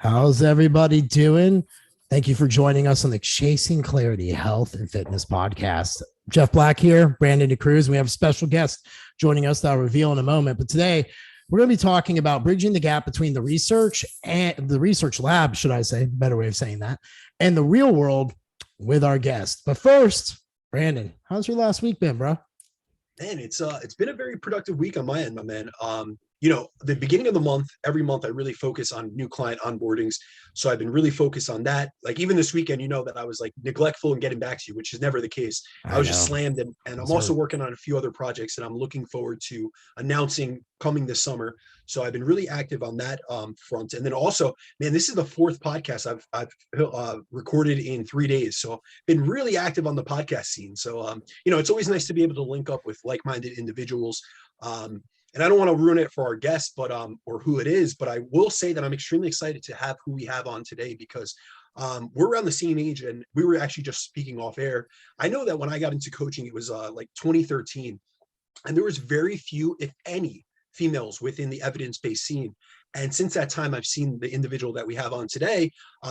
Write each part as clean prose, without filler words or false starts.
How's everybody doing? Thank you for joining us on the Chasing Clarity Health and Fitness podcast. Jeff Black here, Brandon DeCruz. We have a special guest joining us that I'll reveal in a moment. But today we're going to be talking about bridging the gap between the research and the research lab, should I say, better way of saying that, and the real world with our guest. But first, Brandon, how's your last week been, bro? Man, it's been a very productive week on my end, my man. The beginning of the month, every month, I really focus on new client onboardings. So I've been really focused on that. Like even this weekend, that I was like neglectful in getting back to you, which is never the case. I was just slammed, and I'm also working on a few other projects that I'm looking forward to announcing coming this summer. So I've been really active on that front. And then also, man, this is the fourth podcast I've recorded in 3 days. So been really active on the podcast scene. So, it's always nice to be able to link up with like-minded individuals. And I don't want to ruin it for our guest, but or who it is, but I will say that I'm extremely excited to have who we have on today because we're around the same age, and we were actually just speaking off air. I know that when I got into coaching, it was like 2013, and there was very few, if any, females within the evidence-based scene. And since that time, I've seen the individual that we have on today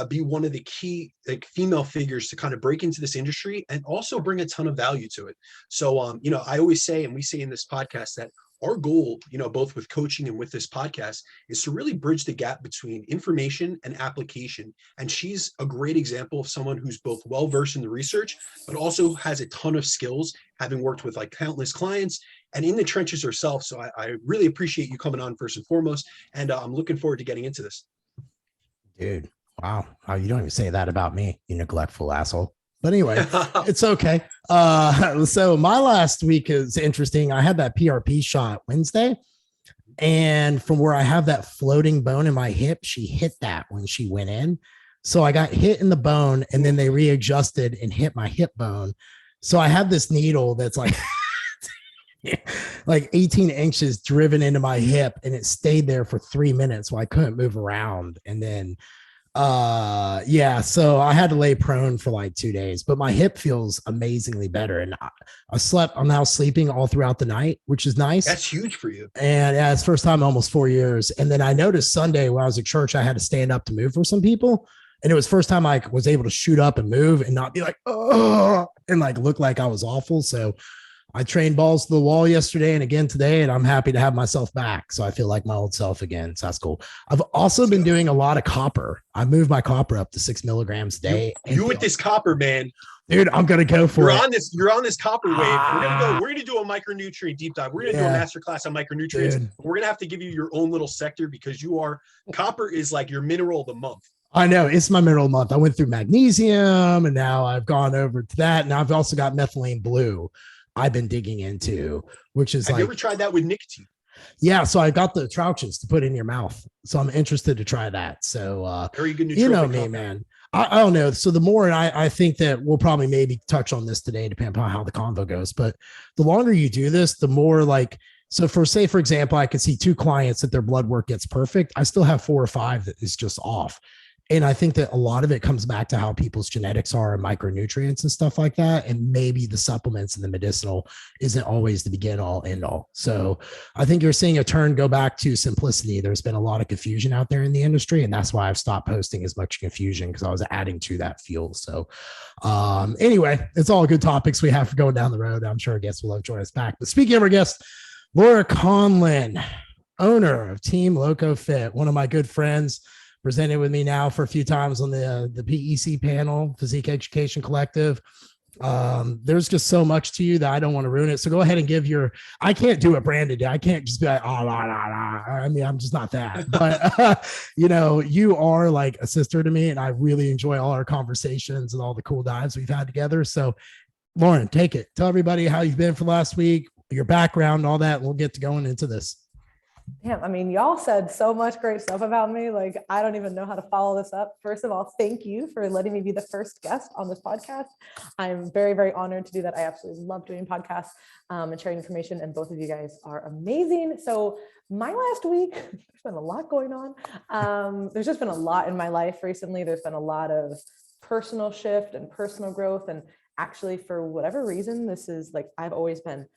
be one of the key female figures to kind of break into this industry and also bring a ton of value to it. So, I always say, and we say in this podcast, that our goal, both with coaching and with this podcast, is to really bridge the gap between information and application. And she's a great example of someone who's both well-versed in the research, but also has a ton of skills, having worked with like countless clients and in the trenches herself. So I really appreciate you coming on first and foremost. And I'm looking forward to getting into this. Dude, wow. You don't even say that about me, you neglectful asshole. But anyway, it's okay. So my last week is interesting. I had that PRP shot Wednesday, and from where I have that floating bone in my hip, she hit that when she went in. So I got hit in the bone, and then they readjusted and hit my hip bone. So I have this needle that's like like 18 inches driven into my hip, and it stayed there for 3 minutes while I couldn't move around. And then so I had to lay prone for like 2 days, but my hip feels amazingly better. And I'm now sleeping all throughout the night, which is nice. That's huge for you. And yeah, it's first time in almost 4 years. And then I noticed Sunday when I was at church, I had to stand up to move for some people. And it was first time I was able to shoot up and move and not be like, oh, and like look like I was awful. So I trained balls to the wall yesterday and again today, and I'm happy to have myself back. So I feel like my old self again. So that's cool. I've also been doing a lot of copper. I moved my copper up to 6 milligrams a day. You with this copper, man. Dude, I'm going to go for it. You're on this copper wave. We're going to do a micronutrient deep dive. We're going to do a masterclass on micronutrients. Dude. We're going to have to give you your own little sector because copper is like your mineral of the month. I know, it's my mineral month. I went through magnesium, and now I've gone over to that. And I've also got methylene blue I've been digging into, which is Have you ever tried that with nicotine? Yeah, so I got the Trouches to put in your mouth. So I'm interested to try that. So very good. You know me, man. I don't know. So the more, and I think that we'll probably maybe touch on this today, depending on how the convo goes. But the longer you do this, the more like, so for example, I can see 2 clients that their blood work gets perfect. I still have 4 or 5 that is just off. And I think that a lot of it comes back to how people's genetics are and micronutrients and stuff like that. And maybe the supplements and the medicinal isn't always the begin all end all. So I think you're seeing a turn go back to simplicity. There's been a lot of confusion out there in the industry. And that's why I've stopped posting as much confusion, because I was adding to that fuel. So anyway, it's all good topics we have for going down the road. I'm sure our guests will join us back. But speaking of our guest, Laurin Conlin, owner of Team LOCOFIT, one of my good friends, presented with me now for a few times on the PEC panel, Physique Education Collective. There's just so much to you that I don't want to ruin it. So go ahead and give I can't do it, Brandon. I can't just be like, oh, la, la, la. I mean, I'm just not that. But, you are like a sister to me, and I really enjoy all our conversations and all the cool dives we've had together. So Laurin, take it. Tell everybody how you've been for last week, your background, all that. And we'll get to going into this. Damn, I mean, y'all said so much great stuff about me. Like, I don't even know how to follow this up. First of all, thank you for letting me be the first guest on this podcast. I'm very, very honored to do that. I absolutely love doing podcasts and sharing information, and both of you guys are amazing. So my last week, there's been a lot going on. There's just been a lot in my life recently. There's been a lot of personal shift and personal growth. And actually, for whatever reason, this is like, I've always been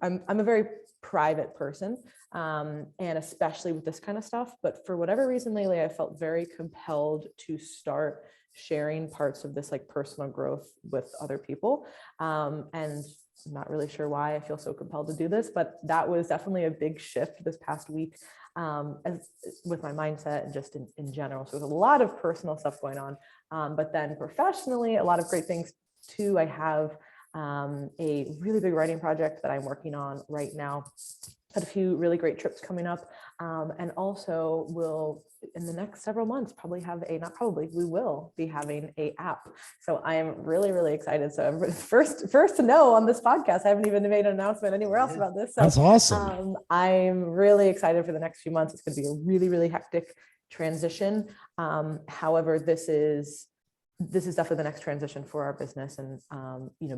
I'm a very private person, and especially with this kind of stuff. But for whatever reason lately, I felt very compelled to start sharing parts of this like personal growth with other people. And I'm not really sure why I feel so compelled to do this, but that was definitely a big shift this past week, as with my mindset and just in general. So there's a lot of personal stuff going on, but then professionally, a lot of great things too. I have a really big writing project that I'm working on right now. Had a few really great trips coming up, and also will in the next several months probably have we will be having a app. So I am really, really excited. So everybody first to know on this podcast. I haven't even made an announcement anywhere else about this. So That's awesome. I'm really excited for the next few months. It's going to be a really, really hectic transition. However, this is definitely the next transition for our business, and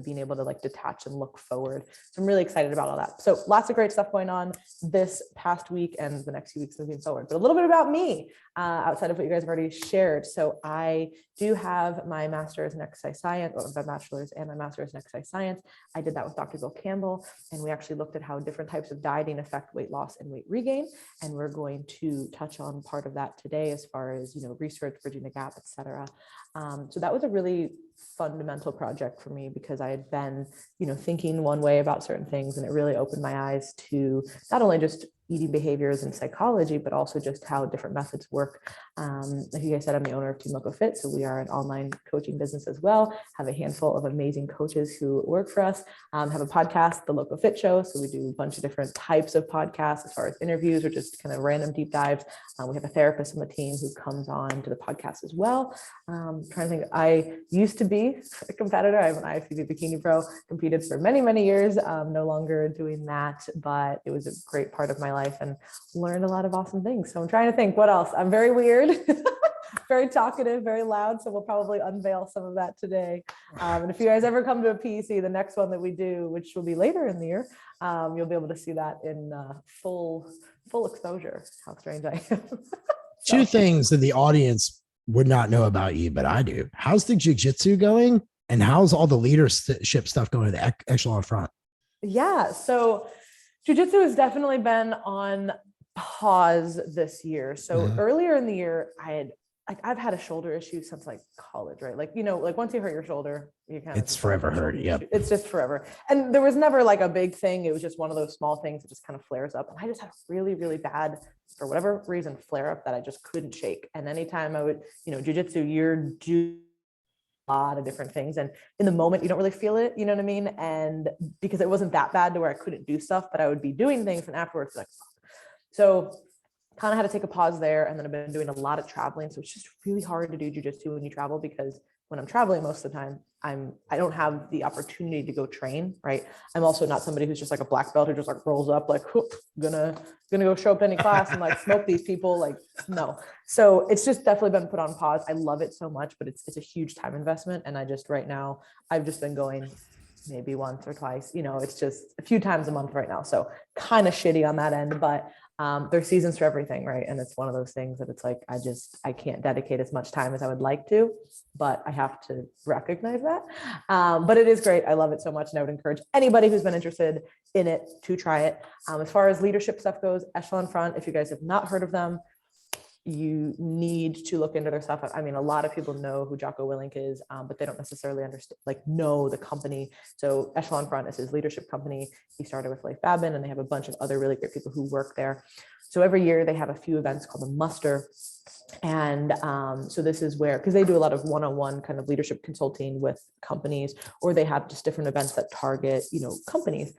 being able to like detach and look forward. So I'm really excited about all that. So lots of great stuff going on this past week and the next few weeks moving forward. But a little bit about me, outside of what you guys have already shared. So I do have my master's in exercise science, or my bachelor's and my master's in exercise science. I did that with Dr. Bill Campbell, and we actually looked at how different types of dieting affect weight loss and weight regain. And we're going to touch on part of that today, as far as research, bridging the gap, etc. So that was a really fundamental project for me, because I had been, thinking one way about certain things, and it really opened my eyes to not only just eating behaviors and psychology, but also just how different methods work. Like you guys said, I'm the owner of Team LOCOFIT, so we are an online coaching business as well. Have a handful of amazing coaches who work for us. Have a podcast, The LOCOFIT Show. So we do a bunch of different types of podcasts, as far as interviews or just kind of random deep dives. We have a therapist on the team who comes on to the podcast as well. Trying to think, I used to be a competitor. I have an IFBB Bikini Pro, competed for many, many years. No longer doing that, but it was a great part of my life and learned a lot of awesome things. So I'm trying to think what else. I'm very weird, very talkative, very loud. So we'll probably unveil some of that today. And if you guys ever come to a PEC, the next one that we do, which will be later in the year, you'll be able to see that in full exposure. How strange I am. Two things that the audience would not know about you, but I do. How's the jiu-jitsu going? And how's all the leadership stuff going to the echelon front? Yeah, so jiu-jitsu has definitely been on pause this year. So earlier in the year, I've had a shoulder issue since like college, right? Like, like once you hurt your shoulder, you kind of it's forever hurt. Yep. It's just forever. And there was never like a big thing. It was just one of those small things that just kind of flares up. And I just had a really, really bad, for whatever reason, flare up that I just couldn't shake. And anytime I would, jiu-jitsu, you're doing a lot of different things. And in the moment, you don't really feel it, you know what I mean? And because it wasn't that bad to where I couldn't do stuff, but I would be doing things and afterwards like, fuck. So kind of had to take a pause there. And then I've been doing a lot of traveling. So it's just really hard to do jiu-jitsu when you travel, because when I'm traveling most of the time, I don't have the opportunity to go train, right? I'm also not somebody who's just like a black belt who just like rolls up like, gonna go show up to any class and like smoke these people. Like, no. So it's just definitely been put on pause. I love it so much, but it's a huge time investment. And right now I've just been going maybe once or twice, it's just a few times a month right now. So kind of shitty on that end, but there's seasons for everything, right? And it's one of those things that it's like, I can't dedicate as much time as I would like to, but I have to recognize that. But it is great. I love it so much. And I would encourage anybody who's been interested in it to try it. As far as leadership stuff goes, Echelon Front, if you guys have not heard of them, you need to look into their stuff. I mean, a lot of people know who Jocko Willink is, but they don't necessarily know the company. So Echelon Front is his leadership company. He started with Leif Babin, and they have a bunch of other really great people who work there. So every year they have a few events called the Muster. And so this is where, because they do a lot of one-on-one kind of leadership consulting with companies, or they have just different events that target, companies.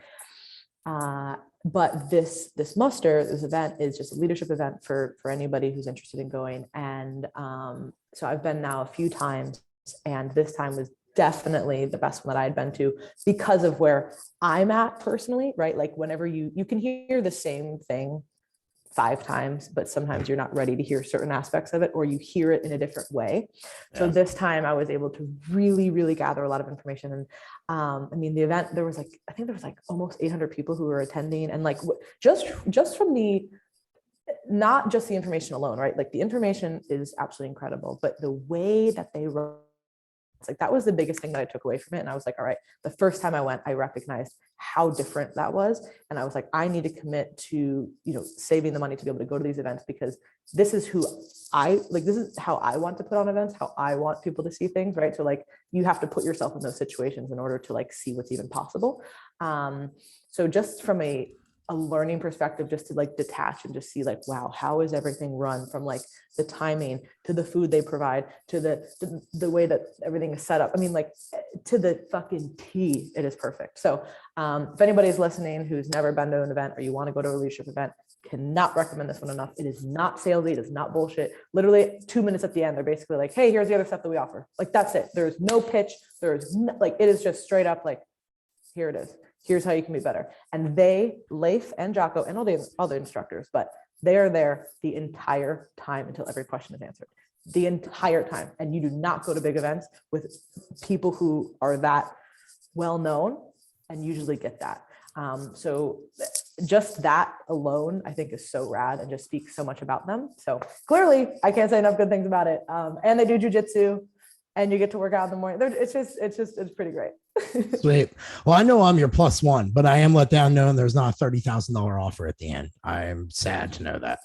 But this Muster, this event is just a leadership event for anybody who's interested in going. And so I've been now a few times, and this time was definitely the best one that I had been to because of where I'm at personally, right? Like whenever you can hear the same thing 5 times, but sometimes you're not ready to hear certain aspects of it, or you hear it in a different way. So this time I was able to really, really gather a lot of information. And I mean, the event, I think there was almost 800 people who were attending, and just from not just the information alone, right? Like the information is absolutely incredible, but the way that they wrote Like that was the biggest thing that I took away from it. And I was like, all right, the first time I went, I recognized how different that was. And I was like, I need to commit to, saving the money to be able to go to these events, because this is who this is how I want to put on events, how I want people to see things. Right. So like, you have to put yourself in those situations in order to like see what's even possible. So just from a learning perspective, just to like detach and just see like, wow, how is everything run, from like the timing to the food they provide to the way that everything is set up. I mean, like to the fucking T, it is perfect. So if anybody's listening who's never been to an event, or you want to go to a leadership event, cannot recommend this one enough. It is not salesy. It is not bullshit. Literally 2 minutes at the end, they're basically like, hey, here's the other stuff that we offer. Like, that's it. There's no pitch. There's no, like, it is just straight up like, here it is. Here's how you can be better. And Leif and Jocko and all the other instructors, but they are there the entire time until every question is answered. The entire time. And you do not go to big events with people who are that well known and usually get that. So just that alone, I think, is so rad and just speaks so much about them. So clearly, I can't say enough good things about it. And they do jujitsu, and you get to work out in the morning. It's pretty great. Sweet. Well, I know I'm your +1, but I am let down knowing there's not a $30,000 offer at the end. I am sad to know that.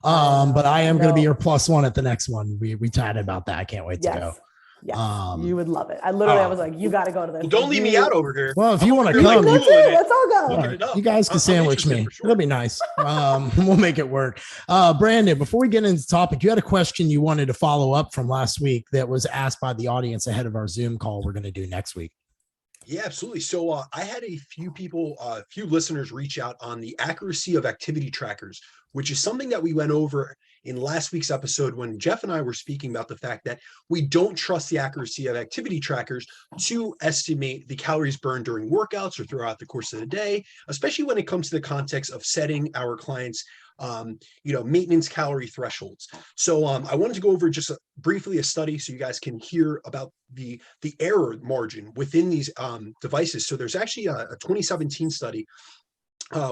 But I am going to be your +1 at the next one. We chatted about that. I can't wait to go. Yes, you would love it. I was like, you got to go to this. Well, don't leave me out over here. Well, if you want to come, come, let's all go. You guys can sandwich me. Sure. It'll be nice. We'll make it work. Brandon, before we get into the topic, you had a question you wanted to follow up from last week that was asked by the audience ahead of our Zoom call we're going to do next week. Yeah, absolutely. So I had a few listeners reach out on the accuracy of activity trackers, which is something that we went over in last week's episode when Jeff and I were speaking about the fact that we don't trust the accuracy of activity trackers to estimate the calories burned during workouts or throughout the course of the day, especially when it comes to the context of setting our clients maintenance calorie thresholds. So I wanted to go over just briefly a study so you guys can hear about the error margin within these devices. So there's actually a 2017 study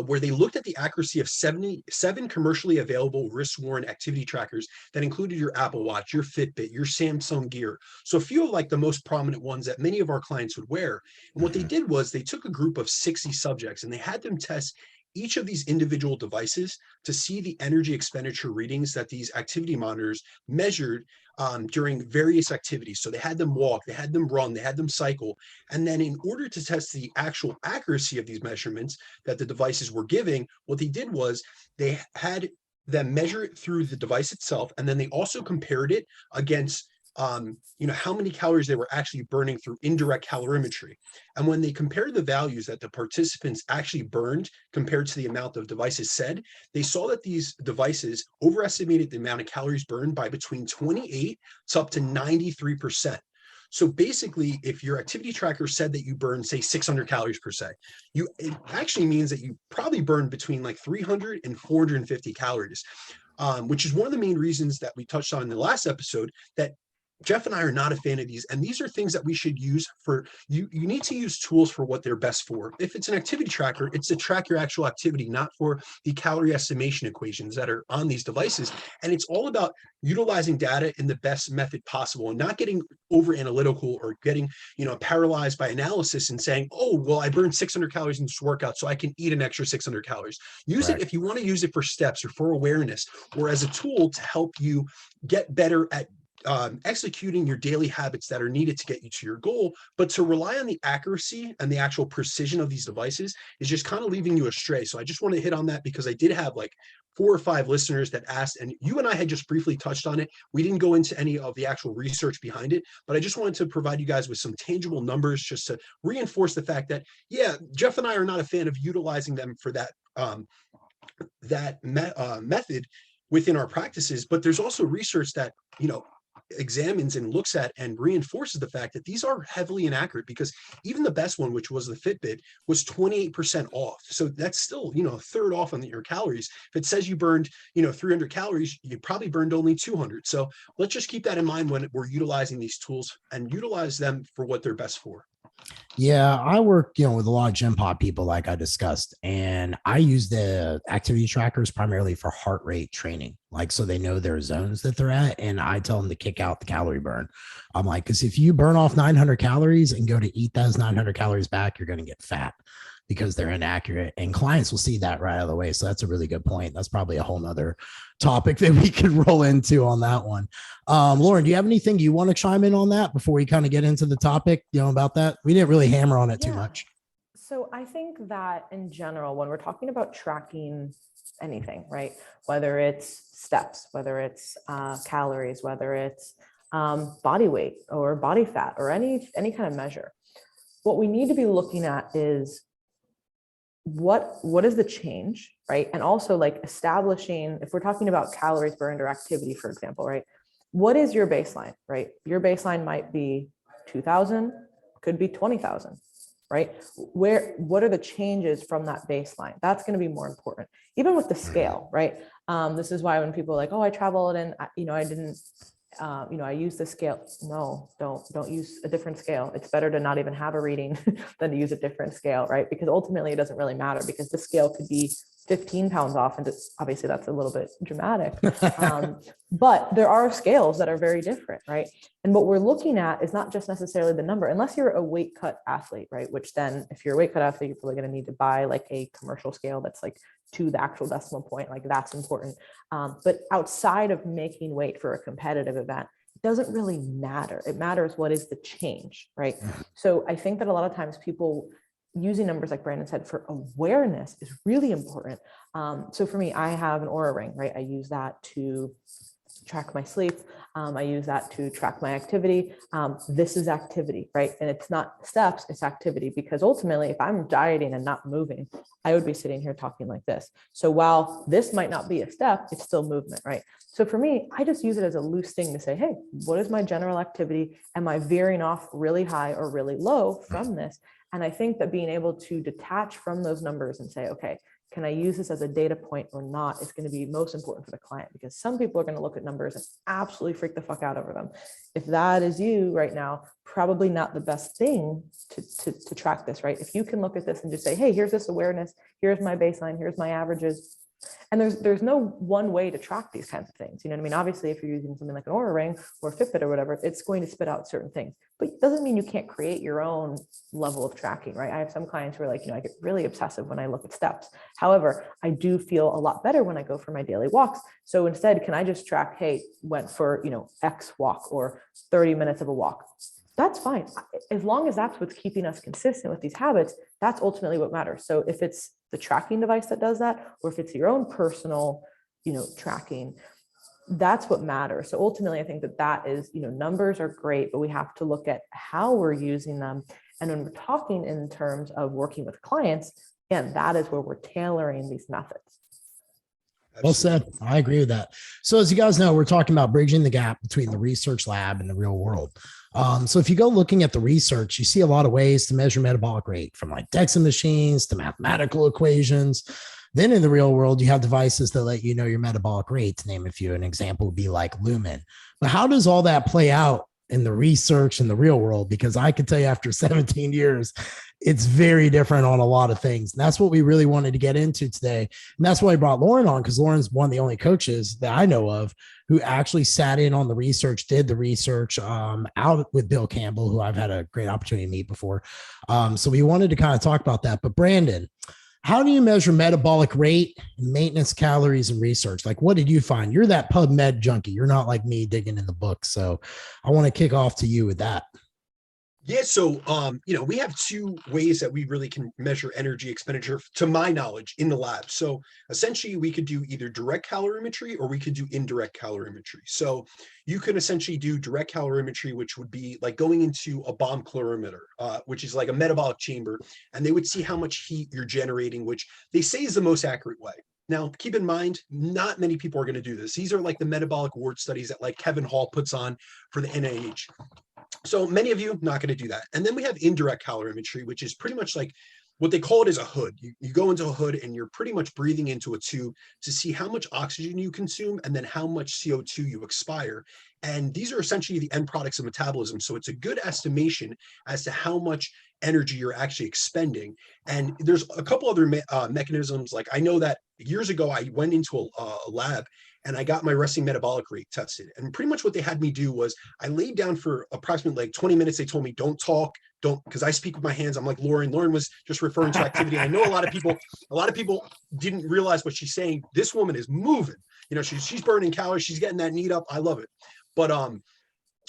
where they looked at the accuracy of 77 commercially available wrist-worn activity trackers that included your Apple Watch, your Fitbit, your Samsung Gear. So a few of like the most prominent ones that many of our clients would wear. And what they did was they took a group of 60 subjects and they had them test each of these individual devices to see the energy expenditure readings that these activity monitors measured during various activities. So they had them walk, they had them run, they had them cycle. And then in order to test the actual accuracy of these measurements that the devices were giving, what they did was they had them measure it through the device itself. And then they also compared it against how many calories they were actually burning through indirect calorimetry. And when they compared the values that the participants actually burned compared to the amount of devices said, they saw that these devices overestimated the amount of calories burned by between 28 to up to 93%. So basically, if your activity tracker said that you burn, say, 600 calories per se, it actually means that you probably burn between like 300 and 450 calories, which is one of the main reasons that we touched on in the last episode that Jeff and I are not a fan of these. And these are things that we should use for you. You need to use tools for what they're best for. If it's an activity tracker, it's to track your actual activity, not for the calorie estimation equations that are on these devices. And it's all about utilizing data in the best method possible and not getting over analytical or getting, paralyzed by analysis and saying, oh, well, I burned 600 calories in this workout, so I can eat an extra 600 calories. Use it if you want to use it for steps or for awareness or as a tool to help you get better at executing your daily habits that are needed to get you to your goal. But to rely on the accuracy and the actual precision of these devices is just kind of leaving you astray. So I just want to hit on that because I did have like 4 or 5 listeners that asked, and you and I had just briefly touched on it. We didn't go into any of the actual research behind it, but I just wanted to provide you guys with some tangible numbers just to reinforce the fact that, yeah, Jeff and I are not a fan of utilizing them for that method within our practices, but there's also research that, examines and looks at and reinforces the fact that these are heavily inaccurate because even the best one, which was the Fitbit, was 28% off. So that's still, a third off on your calories. If it says you burned, 300 calories, you probably burned only 200. So let's just keep that in mind when we're utilizing these tools and utilize them for what they're best for. Yeah, I work, with a lot of gym pod people, like I discussed, and I use the activity trackers primarily for heart rate training, like so they know their zones that they're at, and I tell them to kick out the calorie burn. I'm like, because if you burn off 900 calories and go to eat those 900 calories back, you're going to get fat because they're inaccurate, and clients will see that right out of the way. So that's a really good point. That's probably a whole nother topic that we could roll into on that one. Laurin, do you have anything you want to chime in on that before we kind of get into the topic, about that? We didn't really hammer on it too much. So I think that in general, when we're talking about tracking anything, right, whether it's steps, whether it's calories, whether it's body weight or body fat or any kind of measure, what we need to be looking at is what is the change, right? And also like establishing, if we're talking about calories burned or activity, for example, right? What is your baseline, right? Your baseline might be 2,000, could be 20,000, right? What are the changes from that baseline? That's going to be more important, even with the scale, right? This is why when people are like, oh, I traveled and I didn't, I use the scale. No, don't use a different scale. It's better to not even have a reading than to use a different scale, right? Because ultimately it doesn't really matter, because the scale could be 15 pounds off, and obviously that's a little bit dramatic. But there are scales that are very different, right? And what we're looking at is not just necessarily the number, unless you're a weight cut athlete, right? Which then, if you're a weight cut athlete, you're probably going to need to buy like a commercial scale that's like to the actual decimal point, like that's important. But outside of making weight for a competitive event, it doesn't really matter. It matters what is the change, right? So I think that a lot of times people using numbers, like Brandon said, for awareness is really important. So for me, I have an Aura ring, right? I use that to track my sleep. I use that to track my activity. This is activity, right? And it's not steps, it's activity, because ultimately, if I'm dieting and not moving, I would be sitting here talking like this. So while this might not be a step, it's still movement, right? So for me, I just use it as a loose thing to say, hey, what is my general activity? Am I veering off really high or really low from this? And I think that being able to detach from those numbers and say, okay, can I use this as a data point or not, is going to be most important for the client, because some people are going to look at numbers and absolutely freak the fuck out over them. If that is you right now, probably not the best thing to track this, right? If you can look at this and just say, hey, here's this awareness, here's my baseline, here's my averages. And there's no one way to track these kinds of things. You know what I mean? Obviously, if you're using something like an Aura ring or a Fitbit or whatever, it's going to spit out certain things. But it doesn't mean you can't create your own level of tracking, right? I have some clients who are like, I get really obsessive when I look at steps. However, I do feel a lot better when I go for my daily walks. So instead, can I just track, hey, went for, X walk or 30 minutes of a walk? That's fine. As long as that's what's keeping us consistent with these habits, that's ultimately what matters. So if it's the tracking device that does that, or if it's your own personal, tracking, that's what matters. So ultimately, I think that is, numbers are great, but we have to look at how we're using them. And when we're talking in terms of working with clients, again, that is where we're tailoring these methods. Well said. I agree with that. So as you guys know, we're talking about bridging the gap between the research lab and the real world. So if you go looking at the research, you see a lot of ways to measure metabolic rate, from like DEXA machines to mathematical equations. Then in the real world, you have devices that let you know your metabolic rate, to name a few. An example would be like LUMEN. But how does all that play out in the research in the real world? Because I can tell you, after 17 years, it's very different on a lot of things. And that's what we really wanted to get into today. And that's why I brought Laurin on, because Laurin's one of the only coaches that I know of who actually sat in on the research, did the research out with Bill Campbell, who I've had a great opportunity to meet before. So we wanted to kind of talk about that. But Brandon, how do you measure metabolic rate and maintenance calories in research? Like, what did you find? You're that PubMed junkie. You're not like me digging in the book. So I want to kick off to you with that. Yeah, so we have two ways that we really can measure energy expenditure, to my knowledge, in the lab. So essentially, we could do either direct calorimetry or we could do indirect calorimetry. So you can essentially do direct calorimetry, which would be like going into a bomb calorimeter, which is like a metabolic chamber, and they would see how much heat you're generating, which they say is the most accurate way. Now, keep in mind, not many people are going to do this. These are like the metabolic ward studies that like Kevin Hall puts on for the NIH. So many of you not going to do that. And then we have indirect calorimetry, which is pretty much like what they call it is a hood. You go into a hood and you're pretty much breathing into a tube to see how much oxygen you consume and then how much CO2 you expire. And these are essentially the end products of metabolism. So it's a good estimation as to how much energy you're actually expending. And there's a couple other mechanisms. Like I know that years ago, I went into a lab and I got my resting metabolic rate tested. And pretty much what they had me do was I laid down for approximately like 20 minutes. They told me, don't talk, because I speak with my hands. I'm like Laurin. Laurin was just referring to activity. I know a lot of people didn't realize what she's saying. This woman is moving. You know, she's burning calories. She's getting that need up. I love it. But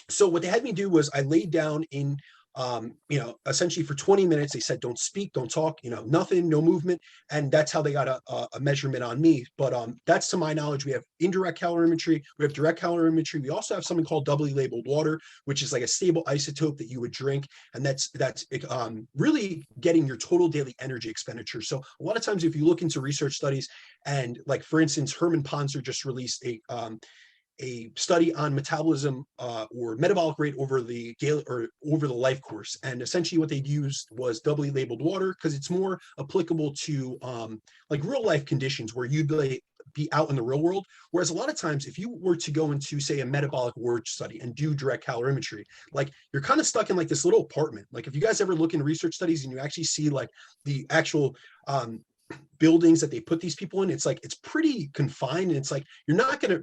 so what they had me do was I laid down in essentially for 20 minutes. They said, don't speak, don't talk, nothing, no movement. And that's how they got a measurement on me. But that's, to my knowledge, we have indirect calorimetry, we have direct calorimetry. We also have something called doubly labeled water, which is like a stable isotope that you would drink. And that's really getting your total daily energy expenditure. So a lot of times, if you look into research studies, and like, for instance, Herman Ponzer just released a study on metabolism or metabolic rate over the daily or over the life course. And essentially what they used was doubly labeled water because it's more applicable to like real life conditions where you'd be out in the real world. Whereas a lot of times, if you were to go into, say, a metabolic ward study and do direct calorimetry, like you're kind of stuck in like this little apartment. Like if you guys ever look in research studies and you actually see like the actual buildings that they put these people in, it's like it's pretty confined, and it's like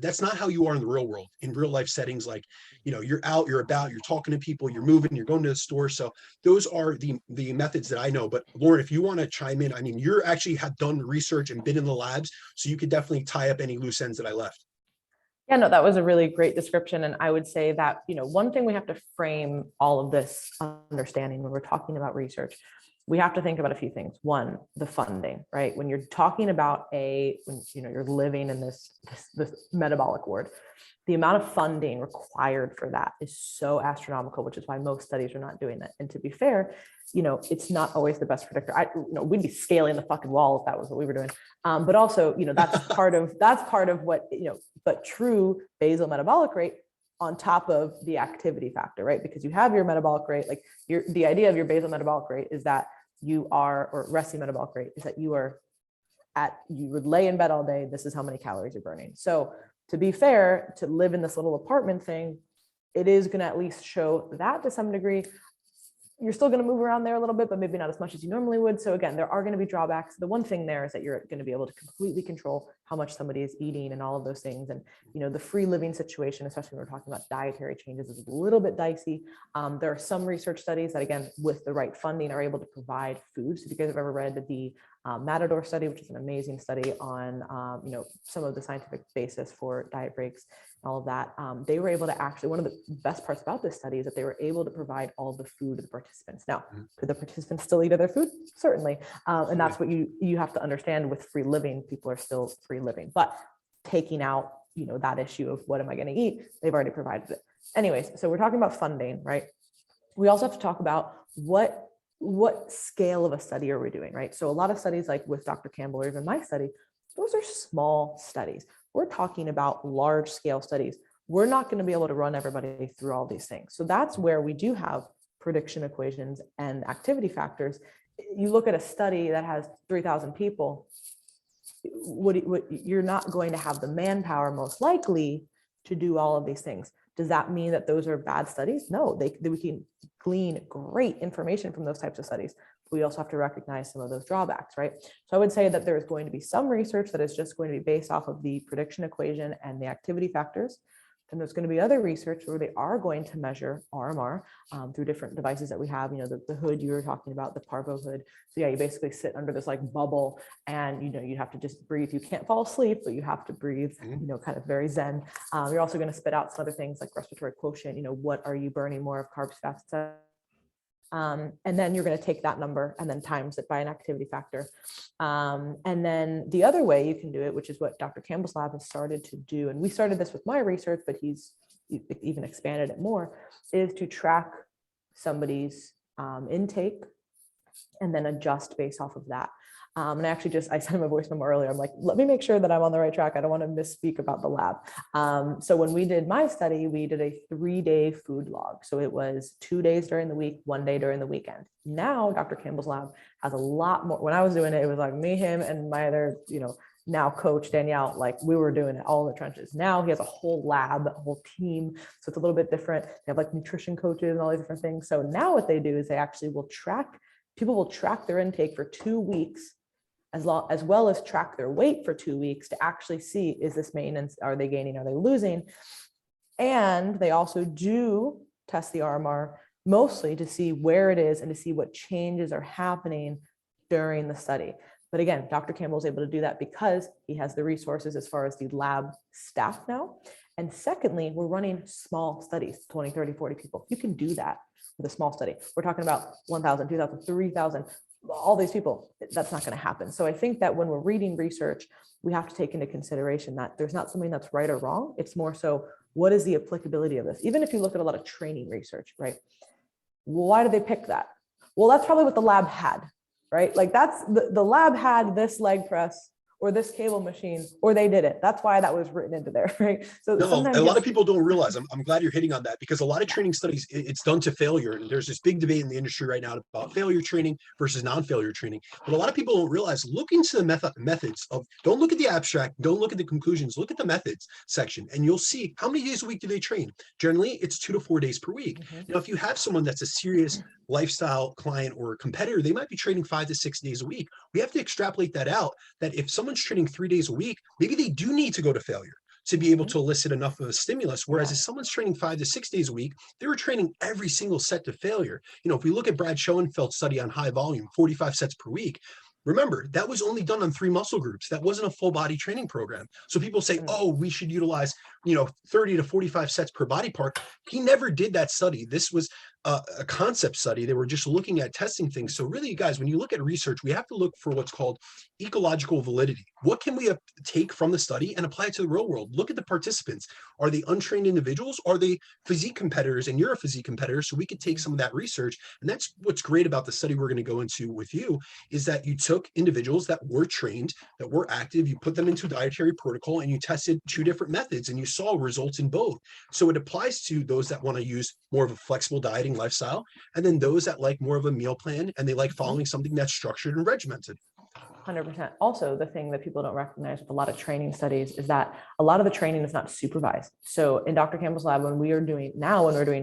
that's not how you are in the real world, in real life settings. Like, you're out, you're about, you're talking to people, you're moving, you're going to the store. So those are the methods that I know. But Laurin, if you want to chime in, I mean, you're actually have done research and been in the labs, so you could definitely tie up any loose ends that I left. Yeah, no, that was a really great description. And I would say that, one thing we have to frame all of this understanding when we're talking about research, we have to think about a few things. One, the funding, right? When you're talking about you're living in this metabolic ward, the amount of funding required for that is so astronomical, which is why most studies are not doing that. And to be fair, it's not always the best predictor. We'd be scaling the fucking wall if that was what we were doing. But also, that's part of what, but true basal metabolic rate on top of the activity factor, right? Because you have your metabolic rate, like the idea of your basal metabolic rate is that or resting metabolic rate is that you would lay in bed all day. This is how many calories you're burning. So to be fair, to live in this little apartment thing, it is going to at least show that to some degree. You're still going to move around there a little bit, but maybe not as much as you normally would. So again, there are going to be drawbacks. The one thing there is that you're going to be able to completely control how much somebody is eating and all of those things. And, the free living situation, especially when we're talking about dietary changes, is a little bit dicey. There are some research studies that, again, with the right funding, are able to provide food. So if you guys have ever read the Matador study, which is an amazing study on, some of the scientific basis for diet breaks, all of that, they were able to actually, one of the best parts about this study is that they were able to provide all the food to the participants. Now, could the participants still eat other food? Certainly. And that's what you have to understand with free living. People are still free living, but taking out, that issue of what am I going to eat? They've already provided it. Anyways, so we're talking about funding, right? We also have to talk about what scale of a study are we doing, right? So a lot of studies, like with Dr. Campbell or even my study, those are small studies. We're talking about large scale studies. We're not going to be able to run everybody through all these things. So that's where we do have prediction equations and activity factors. You look at a study that has 3,000 people, you're not going to have the manpower most likely to do all of these things. Does that mean that those are bad studies? No, we can glean great information from those types of studies. We also have to recognize some of those drawbacks, right? So I would say that there's going to be some research that is just going to be based off of the prediction equation and the activity factors. And there's going to be other research where they are going to measure RMR through different devices that we have, the hood you were talking about, the parvo hood. So yeah, you basically sit under this like bubble and, you have to just breathe. You can't fall asleep, but you have to breathe, kind of very zen. You're also going to spit out some other things like respiratory quotient, what are you burning more of, carbs, fats, etc. And then you're going to take that number and then times it by an activity factor. And then the other way you can do it, which is what Dr. Campbell's lab has started to do, and we started this with my research, but he's even expanded it more, is to track somebody's intake and then adjust based off of that. And I sent him a voice memo earlier. I'm like, let me make sure that I'm on the right track. I don't want to misspeak about the lab. So when we did my study, we did a 3-day food log. So it was 2 days during the week, 1 day during the weekend. Now Dr. Campbell's lab has a lot more. When I was doing it, it was like me, him, and my other, now coach Danielle, like we were doing it all in the trenches. Now he has a whole lab, a whole team. So it's a little bit different. They have like nutrition coaches and all these different things. So now what they do is they actually people will track their intake for 2 weeks, as well as track their weight for 2 weeks to actually see, is this maintenance? Are they gaining? Are they losing? And they also do test the RMR mostly to see where it is and to see what changes are happening during the study. But again, Dr. Campbell is able to do that because he has the resources as far as the lab staff now. And secondly, we're running small studies, 20, 30, 40 people. You can do that with a small study. We're talking about 1,000, 2,000, 3,000, all these people. That's not going to happen. So I think that when we're reading research, we have to take into consideration that there's not something that's right or wrong. It's more so, what is the applicability of this? Even if you look at a lot of training research, right? Why did they pick that? Well, that's probably what the lab had, right? Like that's the lab had this leg press or this cable machine, or they did it. That's why that was written into there, right? So No, sometimes a lot of people don't realize. I'm glad you're hitting on that, because a lot of training studies, it's done to failure. And there's this big debate in the industry right now about failure training versus non-failure training. But a lot of people don't realize, look into the methods of, don't look at the abstract, don't look at the conclusions, look at the methods section, and you'll see how many days a week do they train. Generally, it's 2 to 4 days per week. Now, if you have someone that's a serious lifestyle client or competitor, they might be training 5 to 6 days a week. We have to extrapolate that out, that if someone's training 3 days a week, maybe they do need to go to failure to be able to elicit enough of a stimulus. Whereas if someone's training 5 to 6 days a week, they were training every single set to failure. If we look at Brad Schoenfeld's study on high volume, 45 sets per week, remember, that was only done on 3 muscle groups. That wasn't a full body training program. So people say, oh, we should utilize, 30 to 45 sets per body part. He never did that study. This was a concept study. They were just looking at testing things. So really, guys, when you look at research, we have to look for what's called ecological validity. What can we take from the study and apply it to the real world? Look at the participants. Are they untrained individuals? Are they physique competitors? And you're a physique competitor, so we could take some of that research. And that's what's great about the study we're going to go into with you, is that you took individuals that were trained, that were active, you put them into a dietary protocol, and you tested 2 different methods, and you saw results in both. So it applies to those that want to use more of a flexible dieting lifestyle, and then those that like more of a meal plan and they like following something that's structured and regimented. 100%. Also, the thing that people don't recognize with a lot of training studies is that a lot of the training is not supervised. So in Dr. Campbell's lab, when we're doing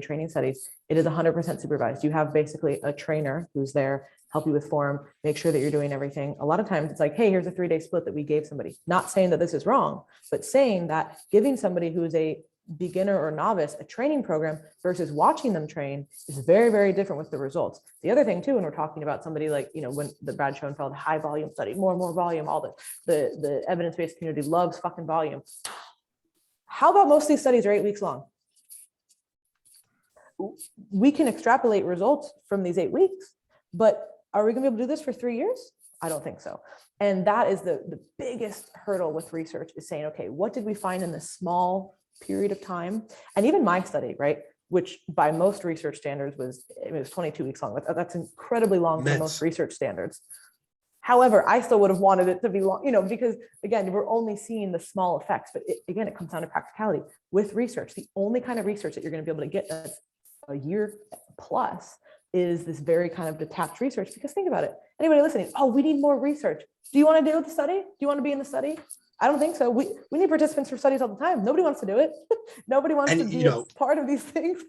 training studies, it is 100% supervised. You have basically a trainer who's there, help you with form, make sure that you're doing everything. A lot of times it's like, hey, here's a 3-day split that we gave somebody. Not saying that this is wrong, but saying that giving somebody who is a beginner or novice a training program versus watching them train is very, very different with the results. The other thing too, when we're talking about somebody like, when the Brad Schoenfeld high volume study, more and more volume, all the evidence-based community loves fucking volume. How about most of these studies are 8 weeks long? We can extrapolate results from these 8 weeks, but are we gonna be able to do this for 3 years? I don't think so. And that is the biggest hurdle with research, is saying, okay, what did we find in this small period of time? And even my study, right, which by most research standards was 22 weeks long. That's incredibly long for most research standards. However, I still would have wanted it to be long, because again, we're only seeing the small effects, but it comes down to practicality. With research, the only kind of research that you're going to be able to get that's a year plus is this very kind of detached research. Because think about it, anybody listening, oh, we need more research. Do you want to do the study? Do you want to be in the study? I don't think so. We need participants for studies all the time. Nobody wants to do it. Nobody wants to be a part of these things.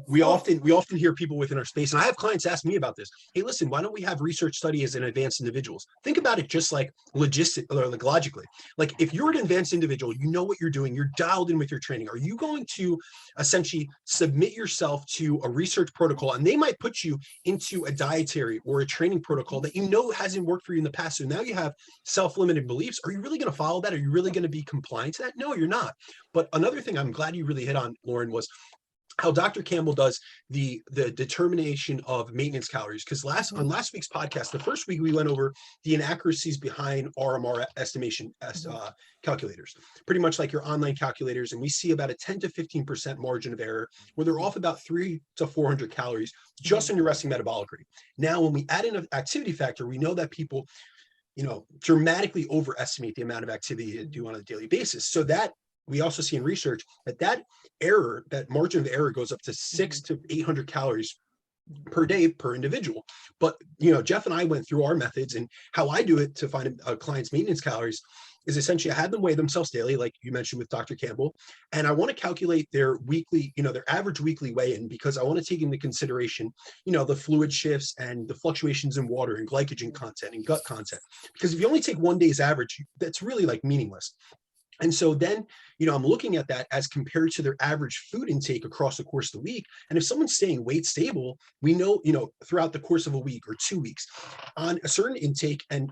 we often hear people within our space, and I have clients ask me about this. Hey, listen, why don't we have research studies in advanced individuals? Think about it just like logically. Like if you're an advanced individual, you know what you're doing, you're dialed in with your training. Are you going to essentially submit yourself to a research protocol, and they might put you into a dietary or a training protocol that hasn't worked for you in the past? So now you have self-limiting beliefs. Are you really going to follow that? Are you really going to be compliant to that? No, you're not. But another thing I'm glad you really hit on, Laurin, was how Dr. Campbell does the determination of maintenance calories. Because on last week's podcast, the first week we went over the inaccuracies behind RMR estimation calculators, pretty much like your online calculators. And we see about a 10 to 15% margin of error, where they're off about 300 to 400 calories just in your resting metabolic rate. Now, when we add in an activity factor, we know that people dramatically overestimate the amount of activity you do on a daily basis. So that we also see in research that error, that margin of error goes up to 600 to 800 calories per day per individual. But Jeff and I went through our methods, and how I do it to find a client's maintenance calories is essentially I had them weigh themselves daily, like you mentioned with Dr. Campbell, and I want to calculate their weekly, their average weekly weigh-in, because I want to take into consideration, the fluid shifts and the fluctuations in water and glycogen content and gut content. Because if you only take one day's average, that's really like meaningless. And so then, I'm looking at that as compared to their average food intake across the course of the week. And if someone's staying weight stable, we know, throughout the course of a week or 2 weeks on a certain intake, and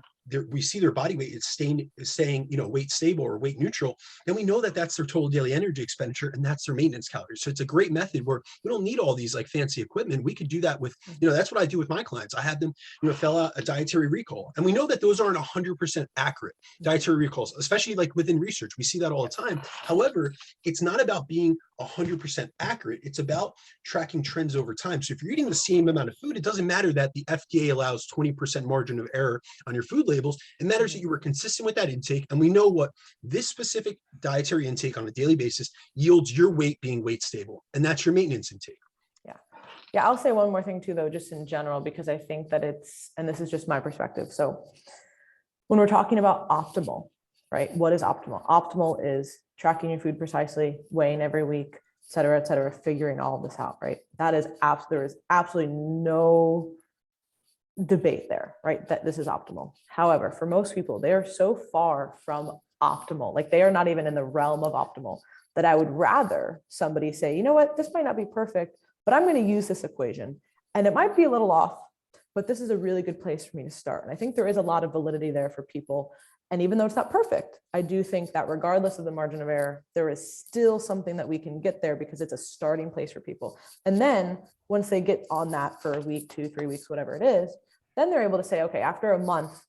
we see their body weight is staying, weight stable or weight neutral, then we know that that's their total daily energy expenditure, and that's their maintenance calories. So it's a great method where we don't need all these like fancy equipment. We could do that with, that's what I do with my clients. I have them, fill out a dietary recall, and we know that those aren't 100% accurate dietary recalls, especially like within research. We see that all the time. However, it's not about being 100% accurate. It's about tracking trends over time. So if you're eating the same amount of food, it doesn't matter that the FDA allows 20% margin of error on your food labels. It matters that you were consistent with that intake. And we know what this specific dietary intake on a daily basis yields your weight being weight stable. And that's your maintenance intake. Yeah. I'll say one more thing too, though, just in general, because I think that and this is just my perspective. So when we're talking about optimal, right? What is optimal? Optimal is tracking your food precisely, weighing every week, et cetera, figuring all of this out, right? There is absolutely no debate there, right? That this is optimal. However, for most people, they are so far from optimal, like they are not even in the realm of optimal, that I would rather somebody say, you know what, this might not be perfect, but I'm going to use this equation, and it might be a little off, but this is a really good place for me to start. And I think there is a lot of validity there for people. And even though it's not perfect, I do think that regardless of the margin of error, there is still something that we can get there, because it's a starting place for people. And then once they get on that for a week, 2, 3 weeks, whatever it is, then they're able to say, okay, after a month,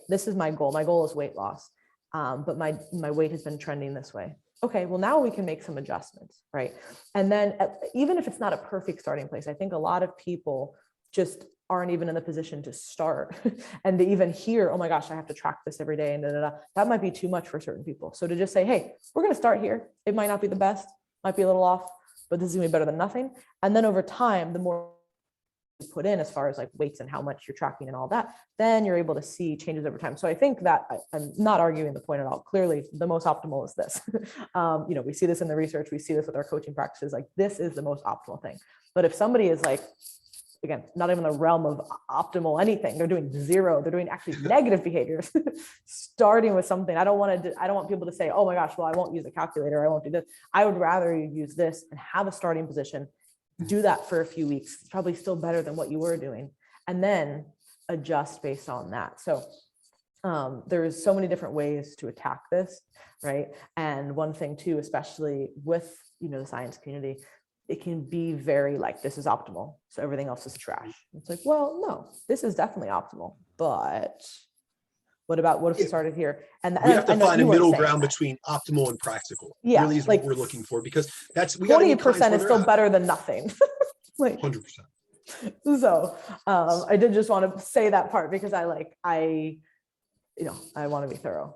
this is my goal. My goal is weight loss, but my weight has been trending this way. Okay, well, now we can make some adjustments, right? And then even if it's not a perfect starting place, I think a lot of people just aren't even in the position to start and to even hear, oh my gosh, I have to track this every day, and that might be too much for certain people. So to just say, hey, we're going to start here. It might not be the best, might be a little off, but this is gonna be better than nothing. And then over time, the more you put in as far as like weights and how much you're tracking and all that, then you're able to see changes over time. So I think that I'm not arguing the point at all. Clearly, the most optimal is this. We see this in the research. We see this with our coaching practices. Like, this is the most optimal thing. But if somebody is like, again, not even the realm of optimal anything, they're doing zero, they're doing actually negative behaviors, starting with something. I don't want people to say, oh my gosh, well, I won't use a calculator, I won't do this. I would rather you use this and have a starting position, do that for a few weeks. It's probably still better than what you were doing, and then adjust based on that. So there's so many different ways to attack this, right? And one thing too, especially with, the science community, it can be very like, this is optimal, so everything else is trash. It's like, well, no, this is definitely optimal, but what if we started here? And we have to find a middle ground between optimal and practical. Yeah, really is like, what we're looking for, because that's 20% is still better than nothing. Like 100%. So I did just want to say that part, because I want to be thorough.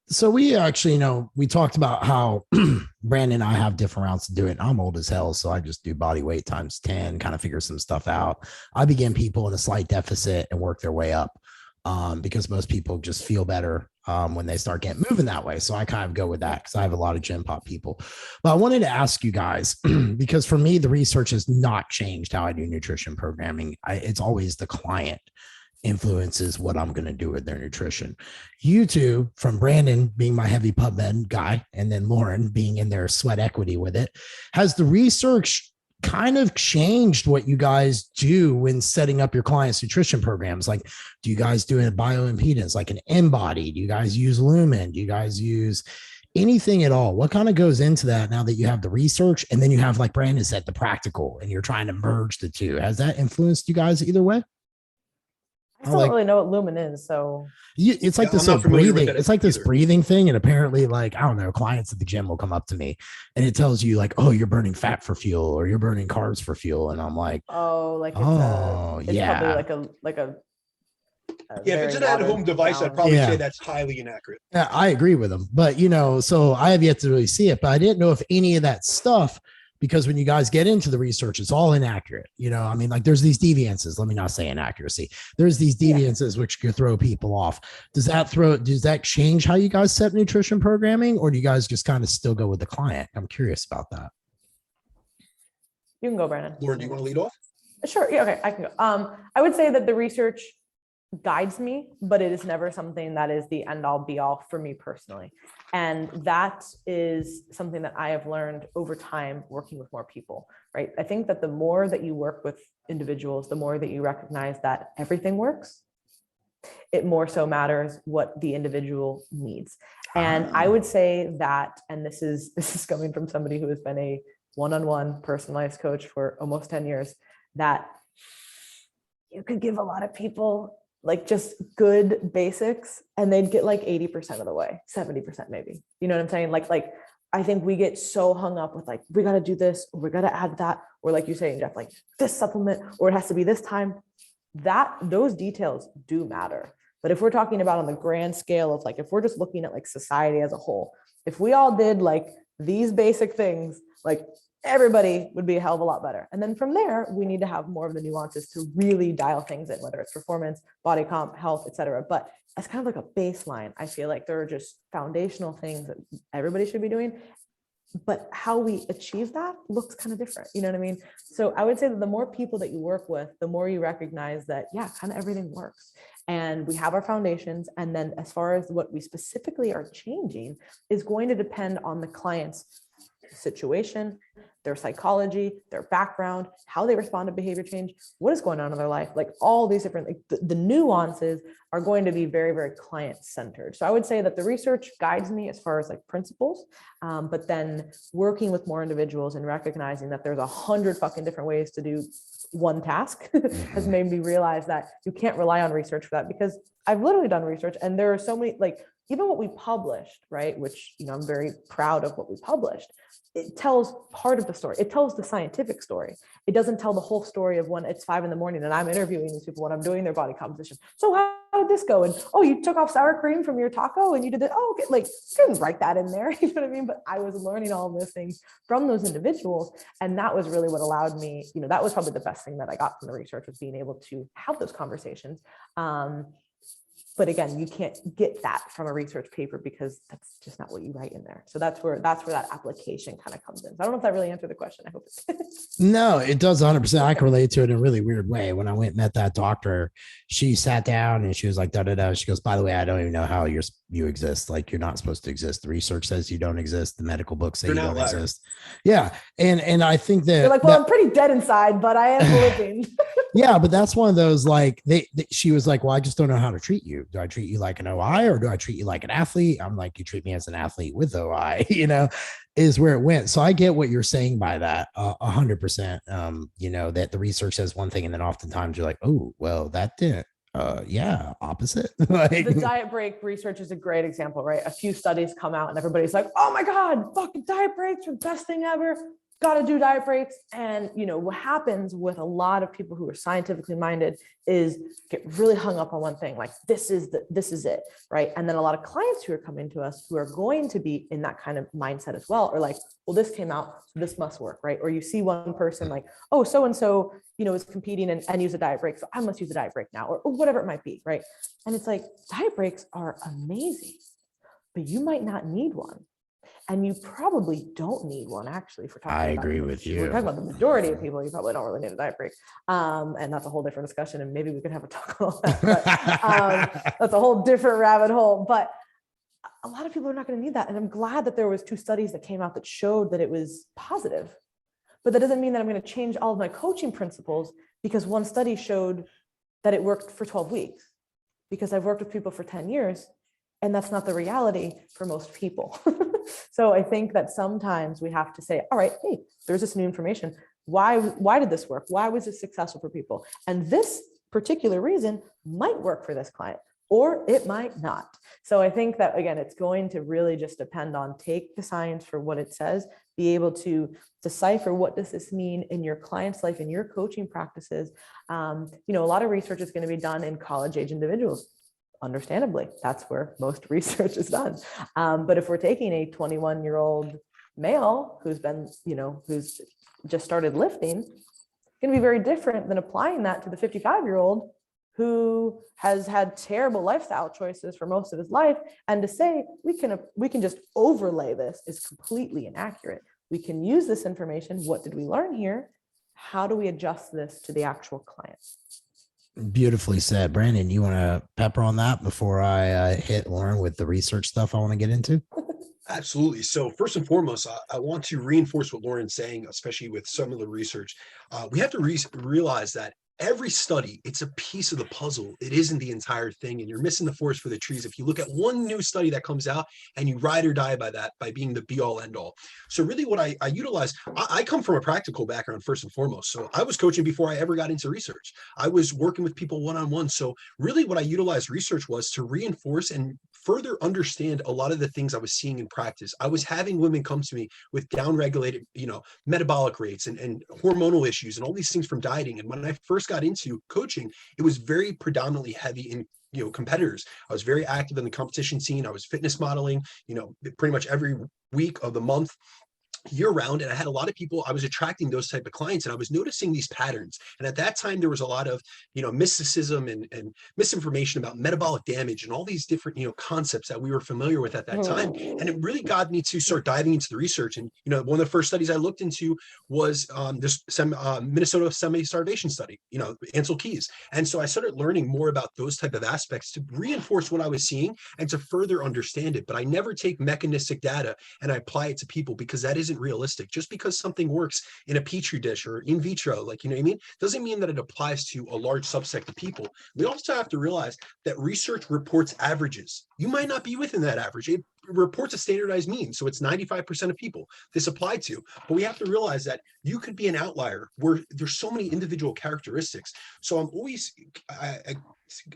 So we actually, we talked about how Brandon and I have different routes to do it. I'm old as hell, so I just do body weight times 10, kind of figure some stuff out. I begin people in a slight deficit and work their way up, because most people just feel better when they start moving that way. So I kind of go with that, because I have a lot of gym pop people. But I wanted to ask you guys, because for me, the research has not changed how I do nutrition programming. It's always the client influences what I'm going to do with their nutrition. You two, from Brandon being my heavy PubMed guy, and then Laurin being in their sweat equity with it, has the research kind of changed what you guys do when setting up your clients' nutrition programs? Like, do you guys do a bioimpedance, like an Embody? Do you guys use Lumen? Do you guys use anything at all? What kind of goes into that now that you have the research, and then you have, like Brandon said, the practical, and you're trying to merge the two? Has that influenced you guys either way? I still don't really know what Lumen is, so it's like this breathing. It's like this breathing thing, and apparently, like, I don't know, clients at the gym will come up to me, and it tells you like, oh, you're burning fat for fuel, or you're burning carbs for fuel, and I'm like, it's yeah, probably like a Yeah, if it's an very at-home watered device, I'd down. probably Yeah. say that's highly inaccurate. Yeah, I agree with them, but so I have yet to really see it, but I didn't know if any of that stuff, because when you guys get into the research, it's all inaccurate. I mean, like there's these deviances. Let me not say inaccuracy. There's these deviances which could throw people off. Does that change how you guys set nutrition programming, or do you guys just kind of still go with the client? I'm curious about that. You can go, Brandon. Lauren, do you want to lead off? Sure. Yeah. Okay. I can go. I would say that the research guides me, but it is never something that is the end all be all for me personally. And that is something that I have learned over time working with more people, right? I think that the more that you work with individuals, the more that you recognize that everything works, it more so matters what the individual needs. And I would say that, and this is coming from somebody who has been a one-on-one personalized coach for almost 10 years, that you could give a lot of people like just good basics and they'd get like 80% of the way, 70% maybe. You know what I'm saying? Like I think we get so hung up with like, we got to do this, or we got to add that, or like you say, Jeff, like this supplement, or it has to be this time. Those details do matter. But if we're talking about on the grand scale of like, if we're just looking at like society as a whole, if we all did like these basic things, like everybody would be a hell of a lot better. And then from there, we need to have more of the nuances to really dial things in, whether it's performance, body comp, health, et cetera. But as kind of like a baseline, I feel like there are just foundational things that everybody should be doing. But how we achieve that looks kind of different. You know what I mean? So I would say that the more people that you work with, the more you recognize that, yeah, kind of everything works. And we have our foundations. And then as far as what we specifically are changing is going to depend on the client's situation, their psychology, their background, how they respond to behavior change, what is going on in their life, like all these different, like the nuances are going to be very, very client centered. So I would say that the research guides me as far as like principles, but then working with more individuals and recognizing that there's 100 fucking different ways to do one task has made me realize that you can't rely on research for that, because I've literally done research and there are so many, like even what we published, right? Which, I'm very proud of what we published. It tells part of the story. It tells the scientific story. It doesn't tell the whole story of when it's 5 a.m. and I'm interviewing these people when I'm doing their body composition. So how did this go? And, oh, you took off sour cream from your taco and you did it. Oh, okay. Like you didn't write that in there. You know what I mean? But I was learning all of those things from those individuals. And that was really what allowed me, that was probably the best thing that I got from the research, was being able to have those conversations. But again, you can't get that from a research paper because that's just not what you write in there. So that's where that application kind of comes in. So I don't know if that really answered the question. I hope it did. No, it does 100%. I can relate to it in a really weird way. When I went and met that doctor, she sat down and she was like, da, da, da. She goes, by the way, I don't even know how you exist. Like, you're not supposed to exist. The research says you don't exist. The medical books say you don't exist. Yeah. And I think that, you're like, well, I'm pretty dead inside, but I am living. Yeah, but that's one of those, like, she was like, well, I just don't know how to treat you. Do I treat you like an OI or do I treat you like an athlete? I'm like, you treat me as an athlete with OI, is where it went. So I get what you're saying by that 100%. That the research says one thing and then oftentimes you're like, oh, well, that didn't. Yeah, opposite. Like, the diet break research is a great example, right? A few studies come out and everybody's like, oh my God, fucking diet breaks are the best thing ever. Got to do diet breaks. And what happens with a lot of people who are scientifically minded is get really hung up on one thing, like this is it, right? And then a lot of clients who are coming to us who are going to be in that kind of mindset as well, are like, well, this came out, so this must work, right? Or you see one person like, oh, so-and-so, is competing and use a diet break, so I must use a diet break now, or whatever it might be, right? And it's like, diet breaks are amazing, but you might not need one. And you probably don't need one, actually. If we're talking I agree with you. We're talking about the majority of people, you probably don't really need a diet break. And that's a whole different discussion. And maybe we could have a talk about that. But, that's a whole different rabbit hole. But a lot of people are not going to need that. And I'm glad that there was 2 studies that came out that showed that it was positive. But that doesn't mean that I'm going to change all of my coaching principles because one study showed that it worked for 12 weeks. Because I've worked with people for 10 years. And that's not the reality for most people. So I think that sometimes we have to say, all right, hey, there's this new information. Why did this work? Why was this successful for people? And this particular reason might work for this client, or it might not. So I think that, again, it's going to really just depend on take the science for what it says, be able to decipher what does this mean in your client's life, in your coaching practices. A lot of research is going to be done in college age individuals. Understandably, that's where most research is done. But if we're taking a 21-year-old male who's been, who's just started lifting, it's going to be very different than applying that to the 55-year-old who has had terrible lifestyle choices for most of his life. And to say we can just overlay this is completely inaccurate. We can use this information. What did we learn here? How do we adjust this to the actual client? Beautifully said. Brandon, you want to pepper on that before I hit Laurin with the research stuff I want to get into? Absolutely. So first and foremost, I want to reinforce what Laurin's saying, especially with some of the research. We have to realize that every study, it's a piece of the puzzle. It isn't the entire thing, and you're missing the forest for the trees if you look at one new study that comes out and you ride or die by that, by being the be all end all. So really what I utilize, I come from a practical background first and foremost. So I was coaching before I ever got into research. I was working with people one-on-one. So really what I utilized research was to reinforce and further understand a lot of the things I was seeing in practice. I was having women come to me with downregulated, metabolic rates and hormonal issues and all these things from dieting. And when I first got into coaching, it was very predominantly heavy in competitors. I was very active in the competition scene. I was fitness modeling, pretty much every week of the month, year round. And I had a lot of people, I was attracting those type of clients, and I was noticing these patterns. And at that time, there was a lot of, mysticism and misinformation about metabolic damage and all these different, concepts that we were familiar with at that time. And it really got me to start diving into the research. And, one of the first studies I looked into was this Minnesota semi-starvation study, Ansel Keys. And so I started learning more about those type of aspects to reinforce what I was seeing and to further understand it. But I never take mechanistic data and I apply it to people, because that isn't realistic. Just because something works in a petri dish or in vitro, doesn't mean that it applies to a large subset of people. We also have to realize that research reports averages. You might not be within that average. It reports a standardized mean. So it's 95% of people this applied to. But we have to realize that you could be an outlier where there's so many individual characteristics. So I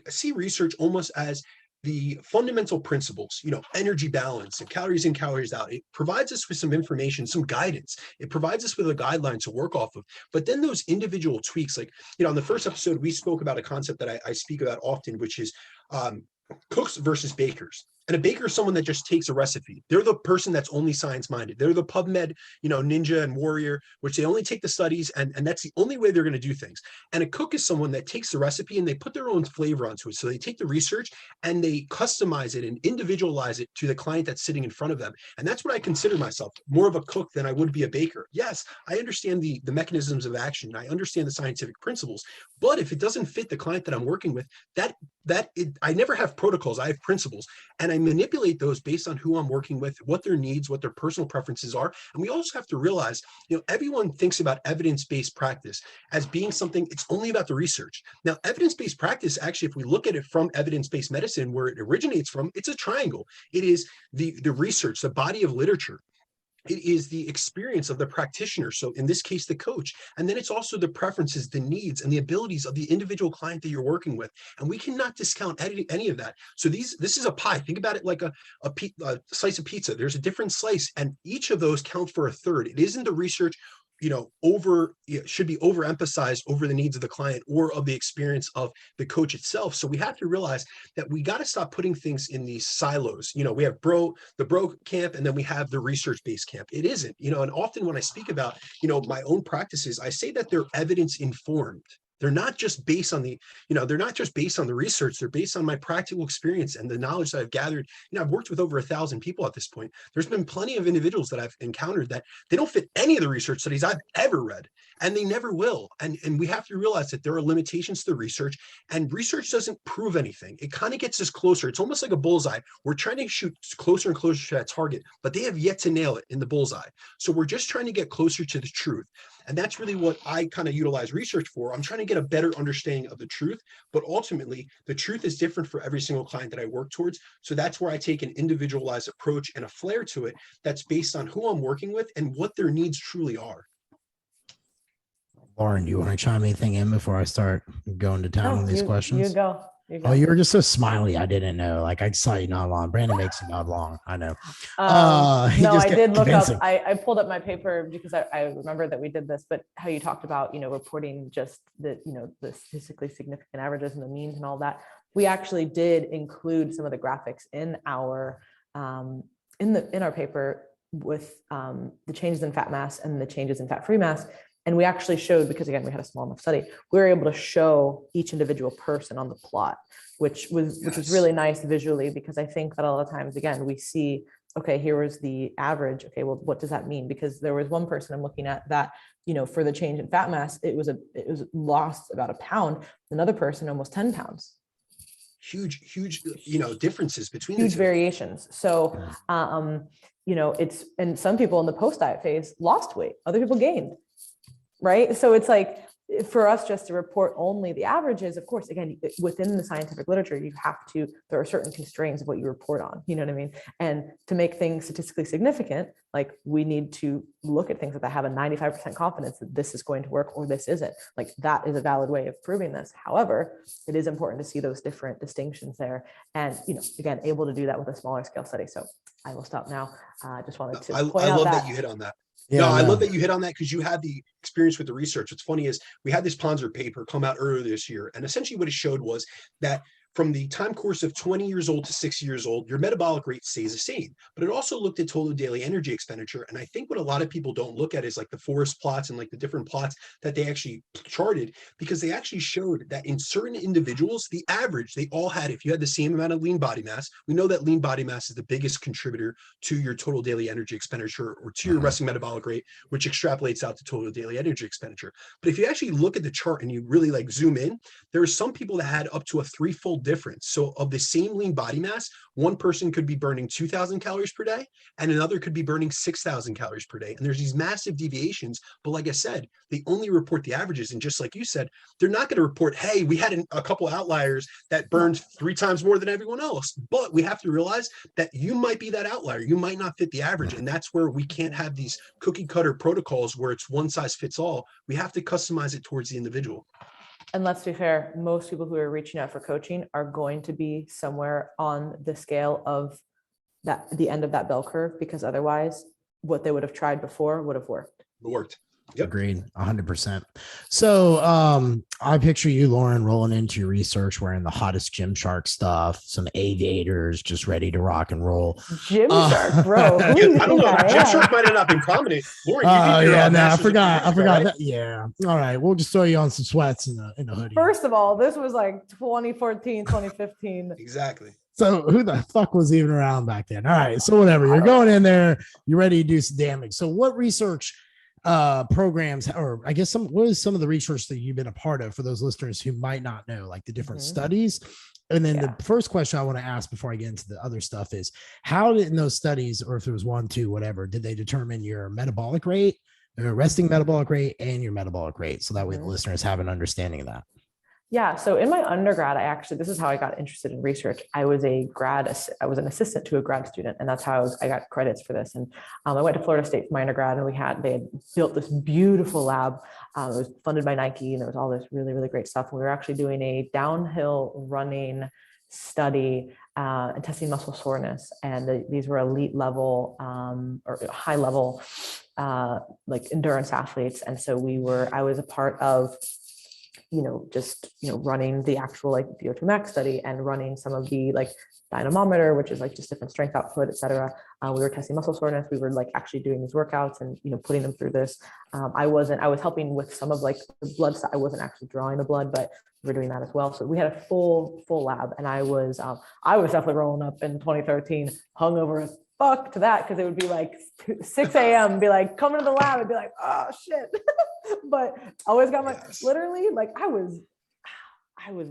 see research almost as the fundamental principles, energy balance and calories in, calories out. It provides us with some information, some guidance. It provides us with a guideline to work off of. But then those individual tweaks, in the first episode, we spoke about a concept that I speak about often, which is cooks versus bakers. And a baker is someone that just takes a recipe. They're the person that's only science-minded. They're the PubMed, ninja and warrior, which they only take the studies, and that's the only way they're going to do things. And a cook is someone that takes the recipe and they put their own flavor onto it. So they take the research and they customize it and individualize it to the client that's sitting in front of them. And that's what I consider myself, more of a cook than I would be a baker. Yes, I understand the mechanisms of action. I understand the scientific principles. But if it doesn't fit the client that I'm working with, I never have protocols. I have principles, and I manipulate those based on who I'm working with, what their needs, what their personal preferences are. And we also have to realize, everyone thinks about evidence-based practice as being something, it's only about the research. Now, evidence-based practice, actually, if we look at it from evidence-based medicine, where it originates from, it's a triangle. It is the research, the body of literature. It is the experience of the practitioner. So in this case, the coach. And then it's also the preferences, the needs, and the abilities of the individual client that you're working with. And we cannot discount any of that. So this is a pie. Think about it like a slice of pizza. There's a different slice, and each of those count for a third. It isn't the research should be overemphasized over the needs of the client or of the experience of the coach itself. So we have to realize that we got to stop putting things in these silos. We have the bro camp, and then we have the research-based camp. It isn't, and often when I speak about, my own practices, I say that they're evidence informed. They're not just based on the research. They're based on my practical experience and the knowledge that I've gathered. I've worked with over 1,000 people at this point. There's been plenty of individuals that I've encountered that they don't fit any of the research studies I've ever read, and they never will. And we have to realize that there are limitations to the research, and research doesn't prove anything. It kind of gets us closer. It's almost like a bullseye. We're trying to shoot closer and closer to that target, but they have yet to nail it in the bullseye. So we're just trying to get closer to the truth. And that's really what I kind of utilize research for. I'm trying to get a better understanding of the truth, but ultimately the truth is different for every single client that I work towards. So that's where I take an individualized approach and a flair to it that's based on who I'm working with and what their needs truly are. Laurin, do you want to chime anything in before I start going to town on these questions? You go. Oh, you were just so smiley. I didn't know. Like I saw you nod along. Brandon makes you nod along. I know. No, I did look up. I pulled up my paper because I remember that we did this, but how you talked about, reporting just the, the statistically significant averages and the means and all that. We actually did include some of the graphics in our in our paper with the changes in fat mass and the changes in fat-free mass. And we actually showed, because again, we had a small enough study, we were able to show each individual person on the plot, which was really nice visually, because I think that a lot of times, again, we see, okay, here was the average. Okay, well, what does that mean? Because there was one person I'm looking at that, for the change in fat mass, it was lost about 1 pound. Another person, almost 10 pounds. Huge, differences between huge variations. So, it's, and some people in the post-diet phase lost weight, other people gained. Right. So it's like, for us just to report only the averages, of course, again, within the scientific literature, there are certain constraints of what you report on, you know what I mean? And to make things statistically significant, like we need to look at things that have a 95% confidence that this is going to work or this isn't. Like that is a valid way of proving this. However, it is important to see those different distinctions there. And, again, able to do that with a smaller scale study. So I will stop now. I just wanted to point out love that you hit on that. Yeah, I love that you hit on that, because you had the experience with the research. What's funny is we had this Ponzer paper come out earlier this year, and essentially what it showed was that from the time course of 20 years old to 60 years old, your metabolic rate stays the same. But it also looked at total daily energy expenditure. And I think what a lot of people don't look at is like the forest plots and like the different plots that they actually charted, because they actually showed that in certain individuals, the average, they all had, if you had the same amount of lean body mass, we know that lean body mass is the biggest contributor to your total daily energy expenditure or to your resting metabolic rate, which extrapolates out to total daily energy expenditure. But if you actually look at the chart and you really like zoom in, there are some people that had up to a 3-fold difference. So of the same lean body mass, one person could be burning 2,000 calories per day and another could be burning 6,000 calories per day. And there's these massive deviations. But like I said, they only report the averages. And just like you said, they're not going to report, hey, we had a couple outliers that burned 3 times more than everyone else. But we have to realize that you might be that outlier. You might not fit the average. And that's where we can't have these cookie cutter protocols where it's one size fits all. We have to customize it towards the individual. And let's be fair, most people who are reaching out for coaching are going to be somewhere on the scale of that, the end of that bell curve, because otherwise what they would have tried before would have worked. It worked. Yep. Agreed. 100%. So I picture you, Laurin, rolling into your research wearing the hottest Gymshark stuff, some aviators, just ready to rock and roll. Gymshark, bro. I don't know. Gymshark might have not been prominent. Laurin, I forgot. Right? Yeah. All right. We'll just throw you on some sweats in the hoodie. First of all, this was like 2014, 2015. Exactly. So who the fuck was even around back then? All right. So whatever. You're going in there. You're ready to do some damage. So what research programs, or I guess what is some of the research that you've been a part of for those listeners who might not know, like the different studies? And then the first question I want to ask before I get into the other stuff is, how did in those studies, or if it was 1, 2, whatever, did they determine your metabolic rate, your resting metabolic rate, and your metabolic rate? So that way the listeners have an understanding of that. Yeah. So in my undergrad, this is how I got interested in research. I was an assistant to a grad student, and that's how I got credits for this. And I went to Florida State for my undergrad, and they had built this beautiful lab. It was funded by Nike, and there was all this really, really great stuff. And we were actually doing a downhill running study and testing muscle soreness. And these were elite level or high level like endurance athletes. And so I was a part of running the actual like VO2 max study and running some of the like dynamometer, which is like just different strength output, et cetera. We were testing muscle soreness. We were like actually doing these workouts and, putting them through this. I was helping with some of like the blood. I wasn't actually drawing the blood, but we were doing that as well. So we had a full lab, and I was definitely rolling up in 2013, hungover as fuck to that, because it would be like 6 a.m. be like coming to the lab and be like, oh shit. But I always got literally like I was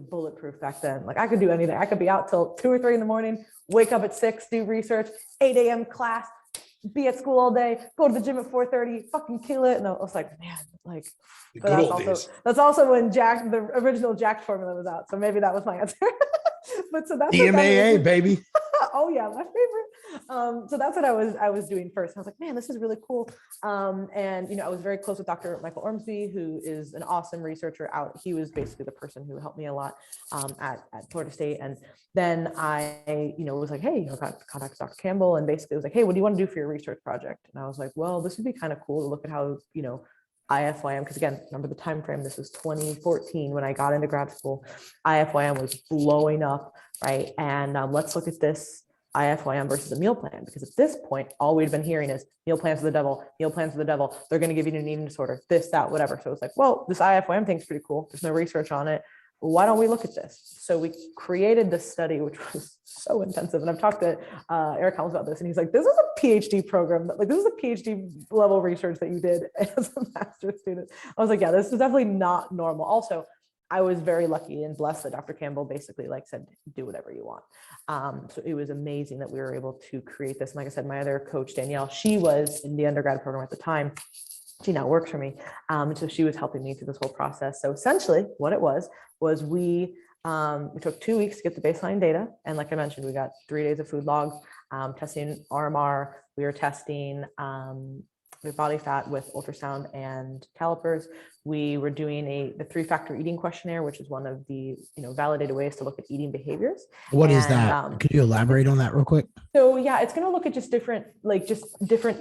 bulletproof back then. Like I could do anything. I could be out till 2 or 3 in the morning, wake up at 6, do research, 8 a.m. class, be at school all day, go to the gym at 4:30, fucking kill it. And I was like, man, like that's also when the original Jack formula was out. So maybe that was my answer. But so that's EMAA, baby. Oh yeah, my favorite. So that's what I was doing first. I was like, man, this is really cool. And, I was very close with Dr. Michael Ormsby, who is an awesome researcher out. He was basically the person who helped me a lot at Florida State. And then I, was like, hey, contact Dr. Campbell, and basically was like, hey, what do you want to do for your research project? And I was like, well, this would be kind of cool to look at how, IFYM, because again, remember the time frame, this was 2014 when I got into grad school. IFYM was blowing up, right? And let's look at this IFYM versus a meal plan, because at this point, all we'd been hearing is meal plans are the devil, meal plans are the devil. They're going to give you an eating disorder, this, that, whatever. So it's like, well, this IFYM thing's pretty cool. There's no research on it. Why don't we look at this? So we created this study, which was so intensive. And I've talked to Eric Helms about this, and he's like, this is a PhD program. Like, this is a PhD level research that you did as a master's student. I was like, yeah, this is definitely not normal. Also, I was very lucky and blessed that Dr. Campbell basically said, do whatever you want. So it was amazing that we were able to create this. And like I said, my other coach, Danielle, she was in the undergrad program at the time. She now works for me. So she was helping me through this whole process. So essentially what it was we took 2 weeks to get the baseline data. And like I mentioned, we got 3 days of food logs, testing RMR. We were testing the body fat with ultrasound and calipers. We were doing the 3-factor eating questionnaire, which is one of the validated ways to look at eating behaviors. What is that? Could you elaborate on that real quick? So yeah, it's going to look at just different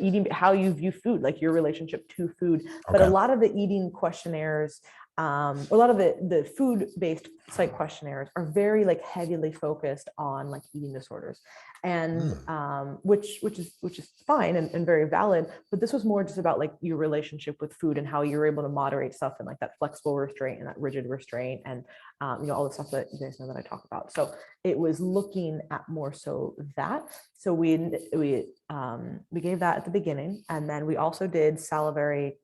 eating, how you view food, like your relationship to food. But a lot of the eating questionnaires, a lot of the food-based psych questionnaires are very heavily focused on eating disorders, and which is fine and very valid. But this was more just about your relationship with food and how you're able to moderate stuff and that flexible restraint and that rigid restraint and all the stuff that you guys know that I talk about. So it was looking at more so that. So we gave that at the beginning, and then we also did salivary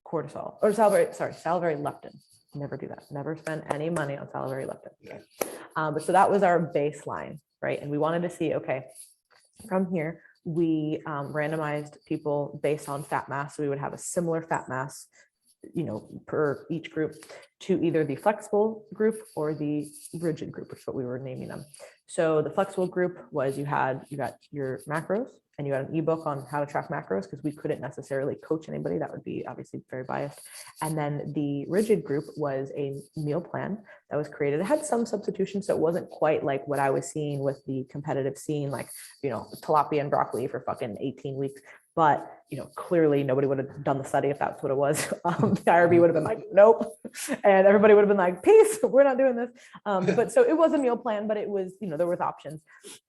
cortisol or salivary leptin. Never do that. Never spend any money on salivary leptin. Okay. But so that was our baseline, right? And we wanted to see, okay, from here, we randomized people based on fat mass. So we would have a similar fat mass, per each group, to either the flexible group or the rigid group, which is what we were naming them. So the flexible group was you got your macros, and you had an ebook on how to track macros, because we couldn't necessarily coach anybody. That would be obviously very biased. And then the rigid group was a meal plan that was created. It had some substitution, so it wasn't quite like what I was seeing with the competitive scene, tilapia and broccoli for fucking 18 weeks. But, clearly nobody would have done the study if that's what it was. The IRB would have been like, nope. And everybody would have been like, peace, we're not doing this. But so it was a meal plan, but it was, there was options.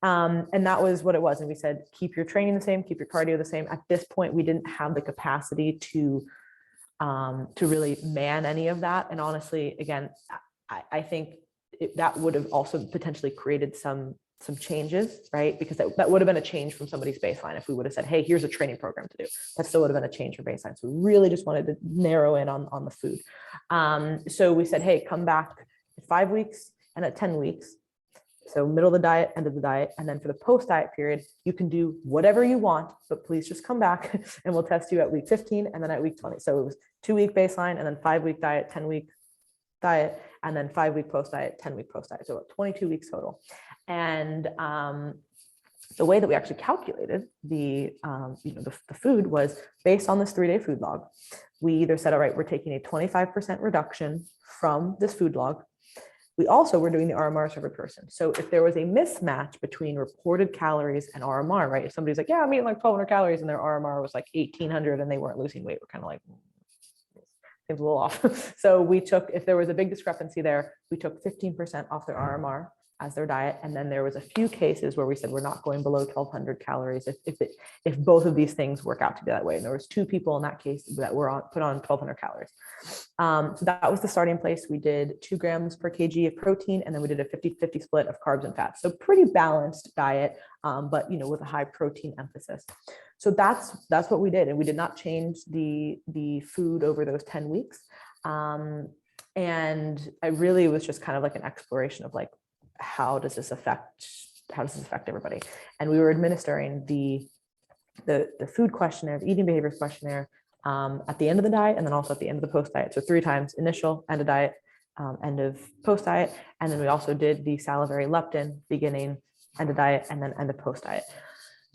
And that was what it was. And we said, keep your training the same, keep your cardio the same. At this point, we didn't have the capacity to really man any of that. And honestly, again, I think that would have also potentially created some changes, right? Because that would have been a change from somebody's baseline. If we would have said, hey, here's a training program to do, that still would have been a change from baseline. So we really just wanted to narrow in on the food. So we said, hey, come back at 5 weeks and at 10 weeks. So middle of the diet, end of the diet. And then for the post-diet period, you can do whatever you want, but please just come back and we'll test you at week 15 and then at week 20. So it was 2-week baseline and then 5-week diet, 10-week diet, and then 5-week post-diet, 10-week post-diet. So 22 weeks total. And the way that we actually calculated the food was based on this 3-day food log. We either said, all right, we're taking a 25% reduction from this food log. We also were doing the RMRs for every person. So if there was a mismatch between reported calories and RMR, right? If somebody's like, yeah, I'm eating 1,200 calories and their RMR was 1,800 and they weren't losing weight, we're kind of like, seems a little off. So we took, if there was a big discrepancy there, we took 15% off their RMR as their diet. And then there was a few cases where we said, we're not going below 1,200 calories if both of these things work out to be that way. And there was 2 people in that case that were put on 1,200 calories. So that was the starting place. We did 2 grams per kg of protein, and then we did a 50-50 split of carbs and fats. So pretty balanced diet, but with a high protein emphasis. So that's what we did. And we did not change the food over those 10 weeks. And I really was just kind of an exploration of how does this affect everybody? And we were administering the food questionnaire, the eating behaviors questionnaire, at the end of the diet, and then also at the end of the post diet. So 3 times: initial, end of diet, end of post diet. And then we also did the salivary leptin, beginning, end of diet, and then end of post diet.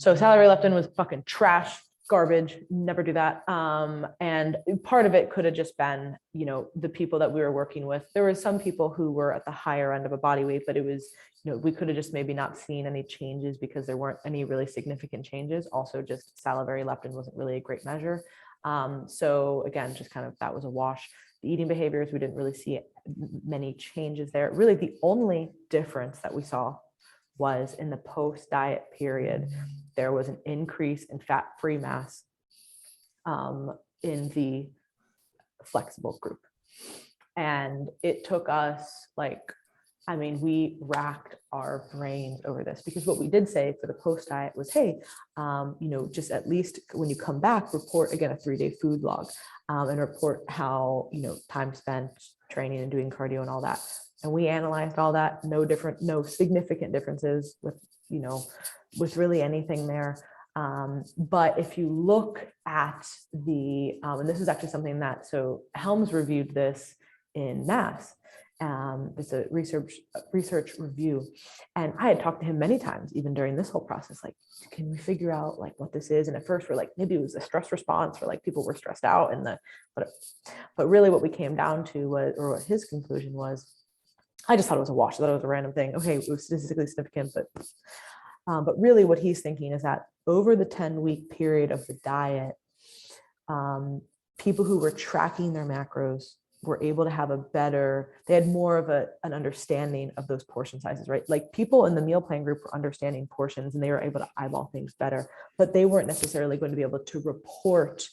So salivary leptin was fucking trash, garbage, never do that. And part of it could have just been, the people that we were working with. There were some people who were at the higher end of a body weight, but it was, we could have just maybe not seen any changes because there weren't any really significant changes. Also, just salivary leptin wasn't really a great measure. So again, just kind of, that was a wash. The eating behaviors, we didn't really see many changes there. Really, the only difference that we saw was in the post-diet period. There was an increase in fat-free mass in the flexible group. And it took us we racked our brains over this, because what we did say for the post-diet was, hey, just at least when you come back, report again a 3-day food log, and report how, time spent training and doing cardio and all that. And we analyzed all that, no significant differences with really anything there. But if you look at and this is actually something that, so Helms reviewed this in Mass. It's a research review. And I had talked to him many times, even during this whole process, can we figure out what this is? And at first we're maybe it was a stress response, or people were stressed out but really what we came down to was, or what his conclusion was, I just thought it was a wash. I thought it was a random thing. Okay, it was statistically significant, but really what he's thinking is that over the 10-week period of the diet, people who were tracking their macros were able to have they had more of an understanding of those portion sizes, right? People in the meal plan group were understanding portions and they were able to eyeball things better, but they weren't necessarily going to be able to report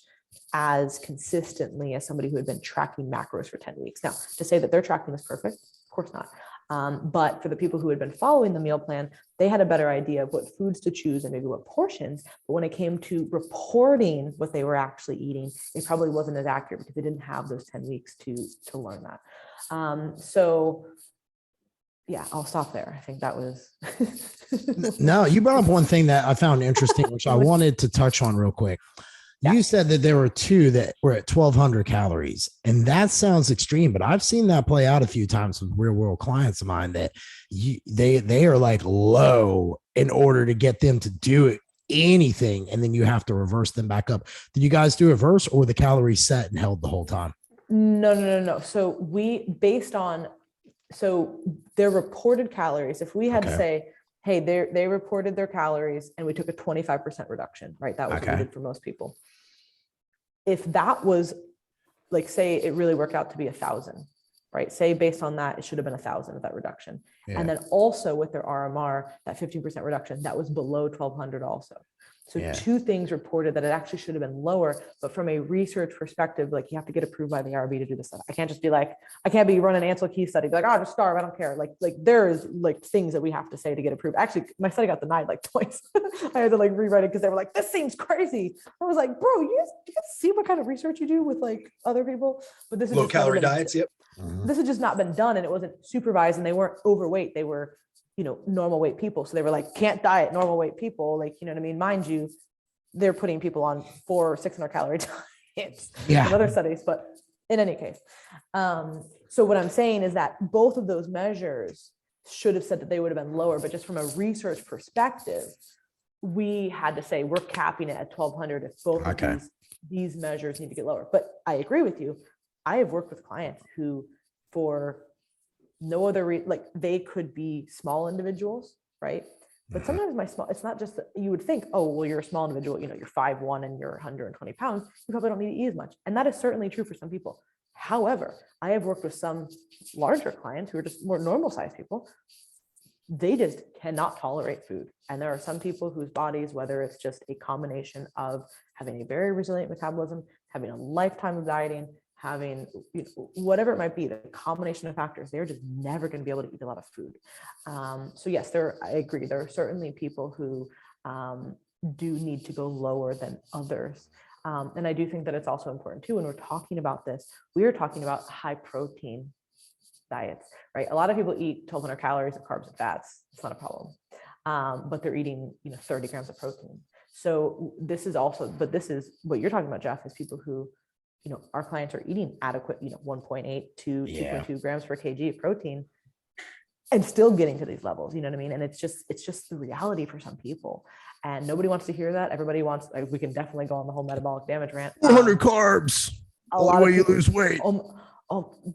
as consistently as somebody who had been tracking macros for 10 weeks. Now, to say that their tracking is perfect, of course not. But for the people who had been following the meal plan, they had a better idea of what foods to choose and maybe what portions. But when it came to reporting what they were actually eating, it probably wasn't as accurate because they didn't have those 10 weeks to learn that. So yeah, I'll stop there. I think that was. No, you brought up one thing that I found interesting, which I wanted to touch on real quick. Yeah. You said that there were 2 that were at 1,200 calories, and that sounds extreme, but I've seen that play out a few times with real world clients of mine that they are low in order to get them to do anything, and then you have to reverse them back up. Did you guys do a reverse, or the calories set and held the whole time? No. So their reported calories, if we had to say, hey, they reported their calories and we took a 25% reduction, right? That was what we did for most people. If that was say it really worked out to be 1,000, right? Say based on that, it should have been 1,000 of that reduction. Yeah. And then also with their RMR, that 15% reduction, that was below 1,200 also. So 2 things reported that it actually should have been lower, but from a research perspective, you have to get approved by the IRB to do this stuff. I can't just be I can't be running an Ansel Keys study, just starve, I don't care. There is things that we have to say to get approved. Actually, my study got denied twice. I had to rewrite it because they were this seems crazy. I was bro, you guys see what kind of research you do with other people? But this is low calorie diets. Yep. This had just not been done, and it wasn't supervised, and they weren't overweight. They were normal weight people. So they were can't diet normal weight people. You know what I mean? Mind you, they're putting people on 400 or 600 calorie diets in other studies, but in any case. So what I'm saying is that both of those measures should have said that they would have been lower, but just from a research perspective, we had to say, we're capping it at 1,200 if both of these measures need to get lower. But I agree with you. I have worked with clients who, for no other they could be small individuals, right? But sometimes it's not just that you would think, oh, well, you're a small individual, you're 5'1" and you're 120 pounds, you probably don't need to eat as much. And that is certainly true for some people. However, I have worked with some larger clients who are just more normal sized people. They just cannot tolerate food. And there are some people whose bodies, whether it's just a combination of having a very resilient metabolism, having a lifetime of dieting, having whatever it might be, the combination of factors, they're just never going to be able to eat a lot of food. So yes, I agree. There are certainly people who do need to go lower than others. And I do think that it's also important too, when we're talking about this, we are talking about high protein diets, right? A lot of people eat 1,200 calories of carbs and fats. It's not a problem. But they're eating, 30 grams of protein. So this is what you're talking about, Jeff, is people who, our clients are eating adequate, 1.8 to 2.2 grams per kg of protein and still getting to these levels, you know what I mean? And it's just the reality for some people. And nobody wants to hear that. Everybody wants, like, we can definitely go on the whole metabolic damage rant. 400 carbs. A lot of you people lose weight.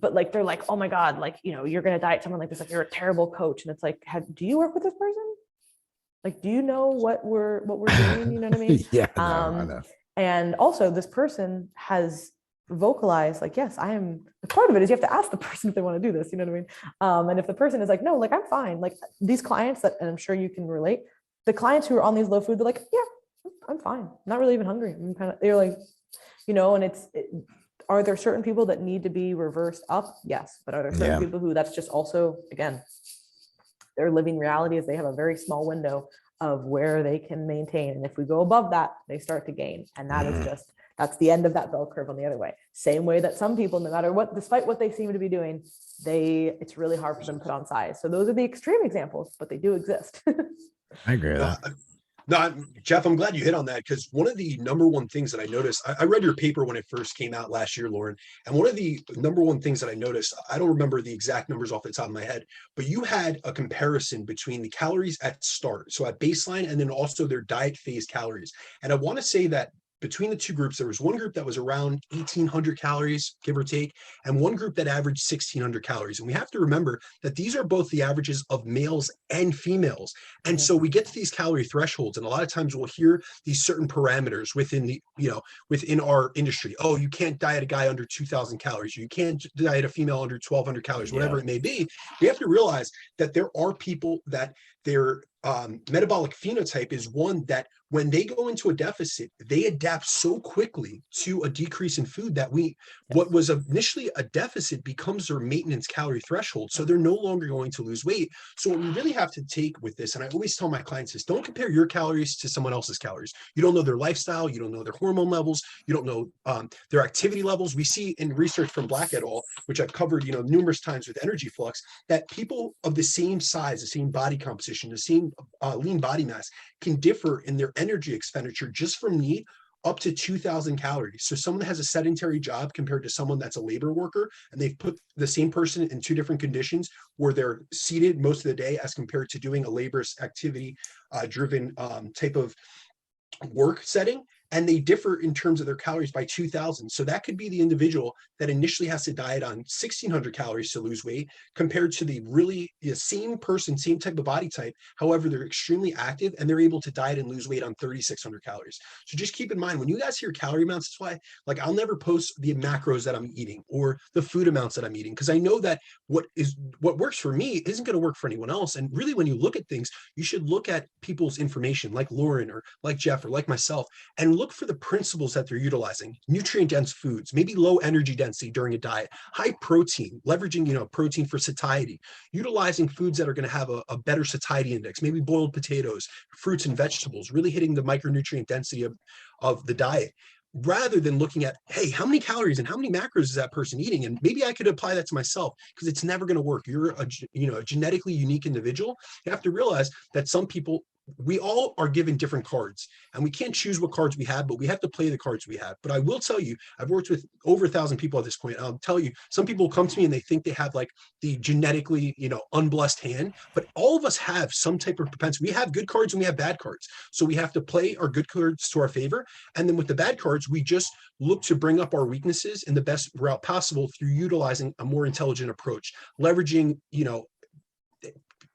But like, they're like, oh my God, like, you know, you're going to diet someone like this, like you're a terrible coach. And it's like, do you work with this person? Like, do you know what we're doing? You know what I mean? Yeah, I know. And also this person has vocalized, like, yes, I am. Part of it is you have to ask the person if they want to do this. You know what I mean? And if the person is like, no, like, I'm fine. Like these clients that, and I'm sure you can relate, the clients who are on these low food, they're like, yeah, I'm fine. I'm not really even hungry. I'm kind of, they're like, you know, and are there certain people that need to be reversed up? Yes. But are there certain people who that's just also, again, their living reality is they have a very small window of where they can maintain. And if we go above that, they start to gain. And that is just, that's the end of that bell curve on the other way. Same way that some people, no matter what, despite what they seem to be doing, it's really hard for them to put on size. So those are the extreme examples, but they do exist. I agree with that. No, Jeff, I'm glad you hit on that, because one of the number one things that I noticed, I read your paper when it first came out last year, Laurin, and one of the number one things that I noticed, I don't remember the exact numbers off the top of my head, but you had a comparison between the calories at start, so at baseline, and then also their diet phase calories. And I want to say that between the two groups, there was one group that was around 1,800 calories, give or take, and one group that averaged 1,600 calories. And we have to remember that these are both the averages of males and females. And so we get to these calorie thresholds, and a lot of times we'll hear these certain parameters within the, within our industry. Oh, you can't diet a guy under 2,000 calories. You can't diet a female under 1,200 calories, whatever it may be. We have to realize that there are people that their metabolic phenotype is one that when they go into a deficit, they adapt so quickly to a decrease in food that what was initially a deficit becomes their maintenance calorie threshold. So they're no longer going to lose weight. So what we really have to take with this, and I always tell my clients is, don't compare your calories to someone else's calories. You don't know their lifestyle. You don't know their hormone levels. You don't know their activity levels. We see in research from Black et al., which I've covered, numerous times with Energy Flux, that people of the same size, the same body composition, the same lean body mass can differ in their energy expenditure just from need up to 2,000 calories. So someone that has a sedentary job compared to someone that's a labor worker, and they've put the same person in two different conditions where they're seated most of the day as compared to doing a laborious activity driven type of work setting, and they differ in terms of their calories by 2,000. So that could be the individual that initially has to diet on 1,600 calories to lose weight compared to the same person, same type of body type. However, they're extremely active and they're able to diet and lose weight on 3,600 calories. So just keep in mind, when you guys hear calorie amounts, that's why, like, I'll never post the macros that I'm eating or the food amounts that I'm eating, because I know that what works for me isn't going to work for anyone else. And really, when you look at things, you should look at people's information, like Laurin or like Jeff or like myself, and look for the principles that they're utilizing. Nutrient dense foods, maybe low energy density during a diet, high protein, leveraging protein for satiety, utilizing foods that are going to have a better satiety index, maybe boiled potatoes, fruits and vegetables, really hitting the micronutrient density of the diet, rather than looking at, hey, how many calories and how many macros is that person eating? And maybe I could apply that to myself, because it's never going to work. You're a genetically unique individual. You have to realize that some people, we all are given different cards, and we can't choose what cards we have, but we have to play the cards we have. But I will tell you, I've worked with over 1,000 people at this point. I'll tell you, some people come to me and they think they have like the genetically, unblessed hand, but all of us have some type of propensity. We have good cards and we have bad cards. So we have to play our good cards to our favor. And then with the bad cards, we just look to bring up our weaknesses in the best route possible through utilizing a more intelligent approach, leveraging,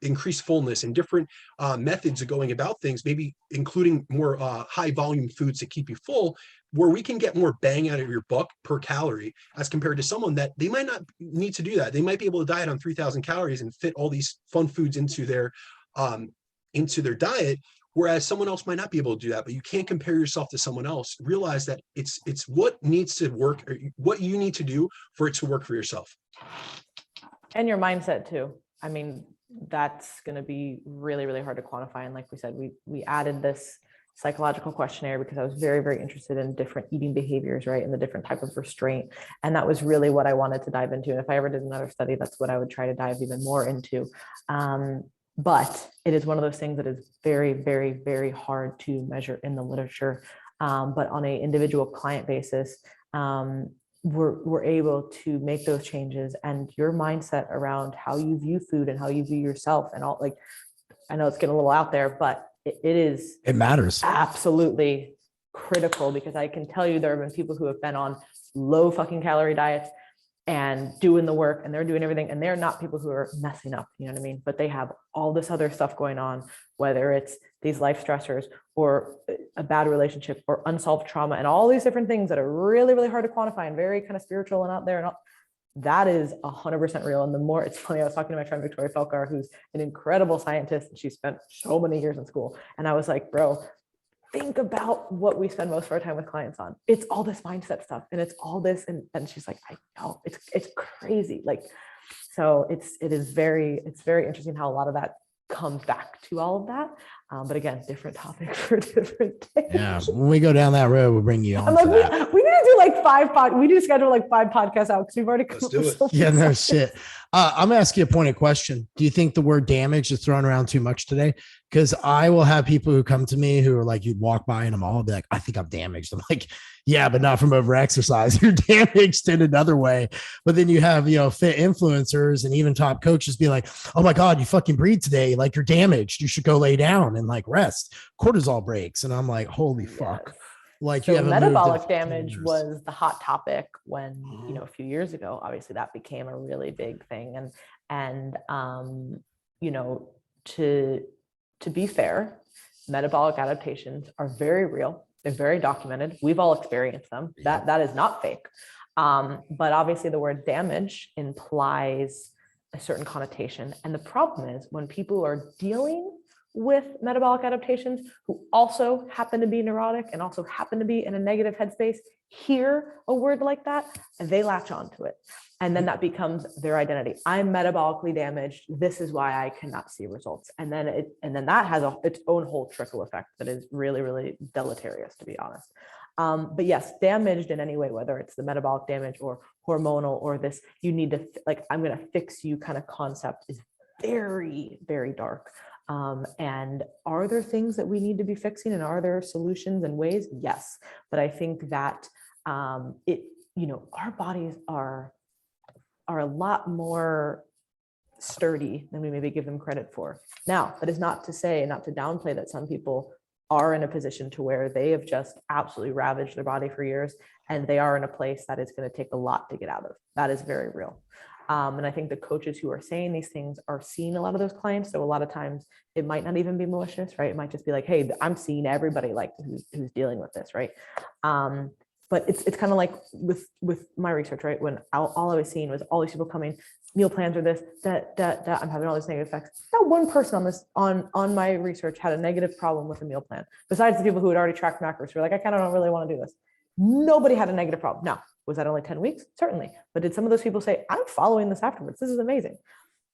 increased fullness and different methods of going about things, maybe including more high volume foods to keep you full, where we can get more bang out of your buck per calorie as compared to someone that they might not need to do that. They might be able to diet on 3,000 calories and fit all these fun foods into their diet, whereas someone else might not be able to do that. But you can't compare yourself to someone else. Realize that it's what needs to work, or what you need to do for it to work for yourself. And your mindset too. I mean, that's going to be really, really hard to quantify. And like we said, we added this psychological questionnaire because I was very, very interested in different eating behaviors, right? And the different type of restraint. And that was really what I wanted to dive into. And if I ever did another study, that's what I would try to dive even more into. But it is one of those things that is very, very, very hard to measure in the literature. But on an individual client basis, we're able to make those changes, and your mindset around how you view food and how you view yourself and all, like, I know it's getting a little out there, but It matters. Absolutely critical, because I can tell you there have been people who have been on low fucking calorie diets and doing the work, and they're doing everything, and they're not people who are messing up, you know what I mean? But they have all this other stuff going on, whether it's these life stressors or a bad relationship or unsolved trauma and all these different things that are really, really hard to quantify and very kind of spiritual and out there. And all, that is 100% real. And the more, it's funny, I was talking to my friend Victoria Felkar, who's an incredible scientist, and she spent so many years in school. And I was like, bro, think about what we spend most of our time with clients on. It's all this mindset stuff, and it's all this. And she's like, I know, it's crazy. Like, so it's very interesting how a lot of that comes back to all of that. But again, different topic for different days. Yeah. When we go down that road, we'll bring you on. I'm like, we need to do like we need to schedule like 5 podcasts out, because we've already Let's do it. Yeah, no shit. I'm gonna ask you a pointed question. Do you think the word damage is thrown around too much today? Because I will have people who come to me who are like, you'd walk by in a mall and be like, I think I'm damaged. I'm like, yeah, but not from over exercise. You're damaged in another way. But then you have, fit influencers and even top coaches be like, oh my God, you fucking breathe today. Like, you're damaged. You should go lay down and like rest. Cortisol breaks. And I'm like, holy fuck. Like, so you have metabolic damage was the hot topic when, a few years ago, obviously that became a really big thing. And to be fair, metabolic adaptations are very real. They're very documented. We've all experienced them. That is not fake. But obviously the word damage implies a certain connotation. And the problem is when people are dealing with metabolic adaptations who also happen to be neurotic and also happen to be in a negative headspace, hear a word like that, and they latch onto it. And then that becomes their identity. I'm metabolically damaged. This is why I cannot see results. And then that has its own whole trickle effect that is really, really deleterious, to be honest. But yes, damaged in any way, whether it's the metabolic damage or hormonal or this, you need to, like, I'm going to fix you kind of concept is very, very dark. And are there things that we need to be fixing, and are there solutions and ways? Yes. But I think that our bodies are a lot more sturdy than we maybe give them credit for. Now, that is not to say, not to downplay that some people are in a position to where they have just absolutely ravaged their body for years, and they are in a place that is going to take a lot to get out of. That is very real. And I think the coaches who are saying these things are seeing a lot of those clients. So a lot of times it might not even be malicious, right? It might just be like, hey, I'm seeing everybody like who's dealing with this, right? But it's kind of like with my research, right? When all I was seeing was all these people coming, meal plans are this, that, I'm having all these negative effects. Not one person on my research had a negative problem with a meal plan, besides the people who had already tracked macros who were like, I kind of don't really want to do this. Nobody had a negative problem. Now, was that only 10 weeks? Certainly. But did some of those people say, I'm following this afterwards? This is amazing.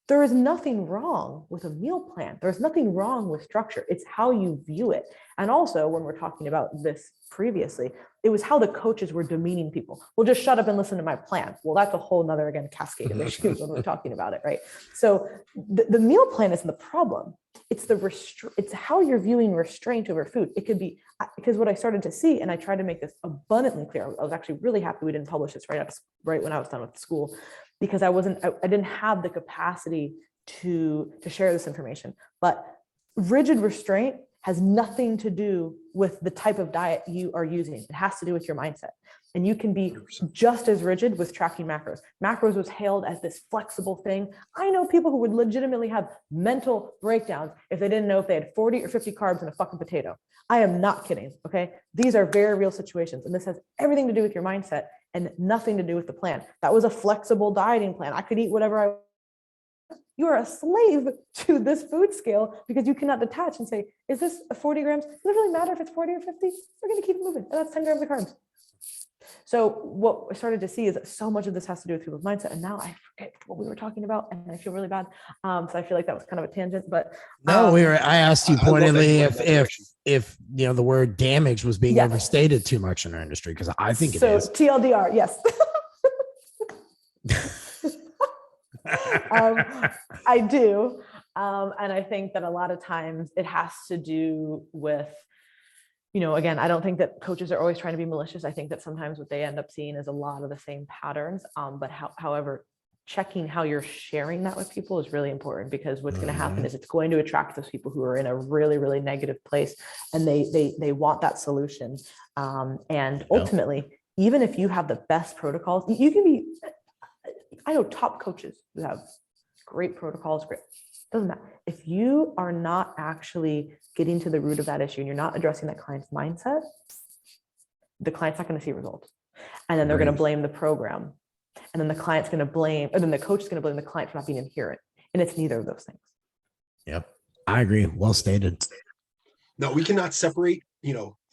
There is nothing wrong with a meal plan. There's nothing wrong with structure. It's how you view it. And also, when we're talking about this previously, it was how the coaches were demeaning people. Well, just shut up and listen to my plan. Well, that's a whole nother, again, cascade of issues when we're talking about it, right? So the meal plan isn't the problem. It's it's how you're viewing restraint over food. It could be, because what I started to see, and I tried to make this abundantly clear, I was actually really happy we didn't publish this right when I was done with school, because I didn't have the capacity to share this information. But rigid restraint has nothing to do with the type of diet you are using. It has to do with your mindset. And you can be just as rigid with tracking macros. Macros was hailed as this flexible thing. I know people who would legitimately have mental breakdowns if they didn't know if they had 40 or 50 carbs in a fucking potato. I am not kidding, okay? These are very real situations. And this has everything to do with your mindset and nothing to do with the plan. That was a flexible dieting plan. I could eat whatever I. You are a slave to this food scale because you cannot detach and say, is this 40 grams? Does it really matter if it's 40 or 50? We're going to keep it moving. And that's 10 grams of carbs. So what I started to see is that so much of this has to do with people's mindset. And now I forget what we were talking about and I feel really bad. So I feel like that was kind of a tangent, but. No, I asked you pointedly if the word damage was being overstated too much in our industry, because I think it is. So TLDR, yes. I do. And I think that a lot of times it has to do with, again, I don't think that coaches are always trying to be malicious. I think that sometimes what they end up seeing is a lot of the same patterns. But however, checking how you're sharing that with people is really important, because what's going to happen is it's going to attract those people who are in a really, really negative place, and they want that solution. And ultimately, even if you have the best protocols, you can be, I know top coaches who have great protocols, great, doesn't matter. If you are not actually getting to the root of that issue and you're not addressing that client's mindset, the client's not going to see results. And then they're going to blame the program. And then the client's going to blame, and then the coach is going to blame the client for not being adherent. And it's neither of those things. Yep. I agree. Well stated. No, we cannot separate,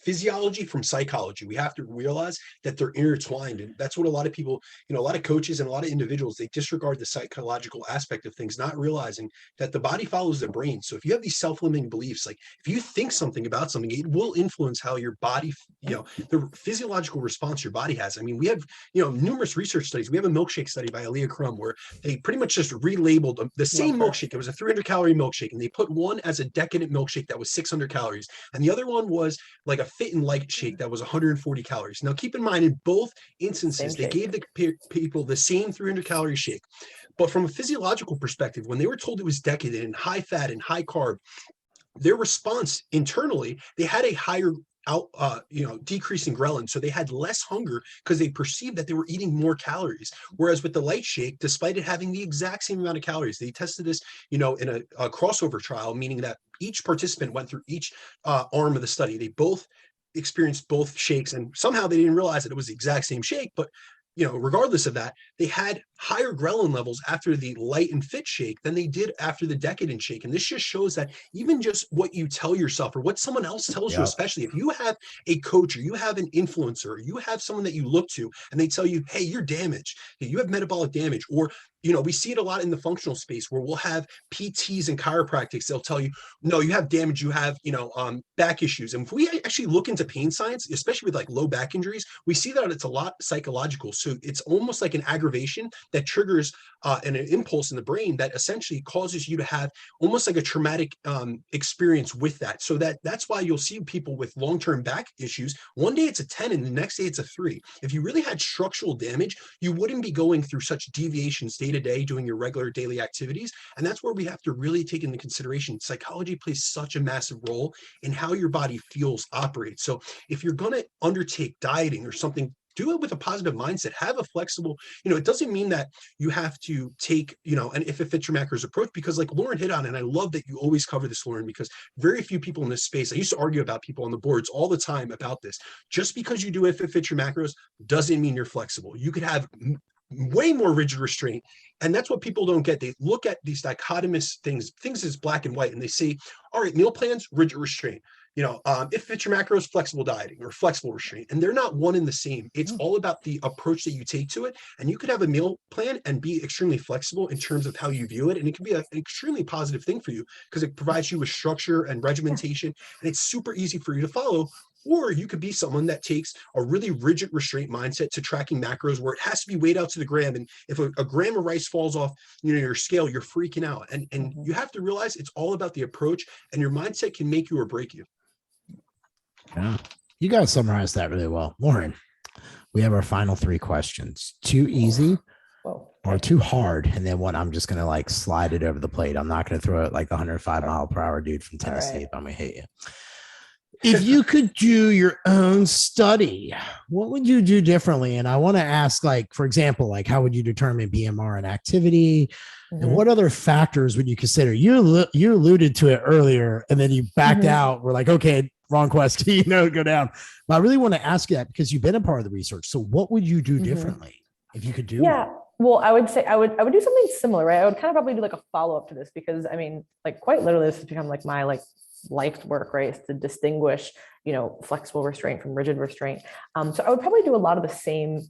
physiology from psychology. We have to realize that they're intertwined. And that's what a lot of people, a lot of coaches and a lot of individuals, they disregard the psychological aspect of things, not realizing that the body follows the brain. So if you have these self-limiting beliefs, like if you think something about something, it will influence how your body, the physiological response your body has. I mean, we have, numerous research studies. We have a milkshake study by Aaliyah Crum where they pretty much just relabeled the same milkshake. It was a 300-calorie milkshake, and they put one as a decadent milkshake that was 600 calories. And the other one was like a fit and light shake that was 140 calories. Now, keep in mind, in both instances, they gave the people the same 300-calorie shake. But from a physiological perspective, when they were told it was decadent and high fat and high carb, their response internally, they had a higher decrease in ghrelin. So they had less hunger because they perceived that they were eating more calories. Whereas with the light shake, despite it having the exact same amount of calories, they tested this, in a crossover trial, meaning that each participant went through each arm of the study. They both experienced both shakes, and somehow they didn't realize that it was the exact same shake. But regardless of that, they had higher ghrelin levels after the light and fit shake than they did after the decadent shake. And this just shows that even just what you tell yourself or what someone else tells you, especially if you have a coach or you have an influencer or you have someone that you look to and they tell you, hey, you're damaged, you have metabolic damage, or we see it a lot in the functional space where we'll have PTs and chiropractics. They'll tell you, no, you have damage, you have, back issues. And if we actually look into pain science, especially with like low back injuries, we see that it's a lot psychological. So it's almost like an aggravation that triggers an impulse in the brain that essentially causes you to have almost like a traumatic experience with that. So that's why you'll see people with long-term back issues. One day it's a 10 and the next day it's a 3. If you really had structural damage, you wouldn't be going through such deviations day to day doing your regular daily activities. And that's where we have to really take into consideration psychology plays such a massive role in how your body feels, operates. So if you're going to undertake dieting or something, do it with a positive mindset. Have a flexible, it doesn't mean that you have to take, an if it fits your macros approach, because like Laurin hit on, and I love that you always cover this, Laurin, because very few people in this space, I used to argue about people on the boards all the time about this. Just because you do if it fits your macros doesn't mean you're flexible. You could have way more rigid restraint. And that's what people don't get. They look at these dichotomous things as black and white, and they say, all right, meal plans, rigid restraint. If it's your macros, flexible dieting or flexible restraint, and they're not one and the same. It's all about the approach that you take to it. And you could have a meal plan and be extremely flexible in terms of how you view it. And it can be an extremely positive thing for you because it provides you with structure and regimentation, and it's super easy for you to follow. Or you could be someone that takes a really rigid restraint mindset to tracking macros where it has to be weighed out to the gram. And if a gram of rice falls off, your scale, you're freaking out. And you have to realize it's all about the approach, and your mindset can make you or break you. Yeah. You guys summarized that really well. Laurin, we have our final 3 questions. Too easy or too hard? And then what, I'm just going to like slide it over the plate. I'm not going to throw it like 105-mile-per-hour dude from Tennessee. I'm going to hit you. If you could do your own study, what would you do differently? And I want to ask, like, for example, like, how would you determine BMR and activity? And what other factors would you consider? You alluded to it earlier, and then you backed out. We're like, okay, wrong question, go down. But I really want to ask you that because you've been a part of the research. So what would you do differently if you could do it? Well, I would say I would do something similar, right? I would kind of probably do like a follow-up to this, because I mean, like, quite literally, this has become like my life's work, right? Is to distinguish, flexible restraint from rigid restraint. So I would probably do a lot of the same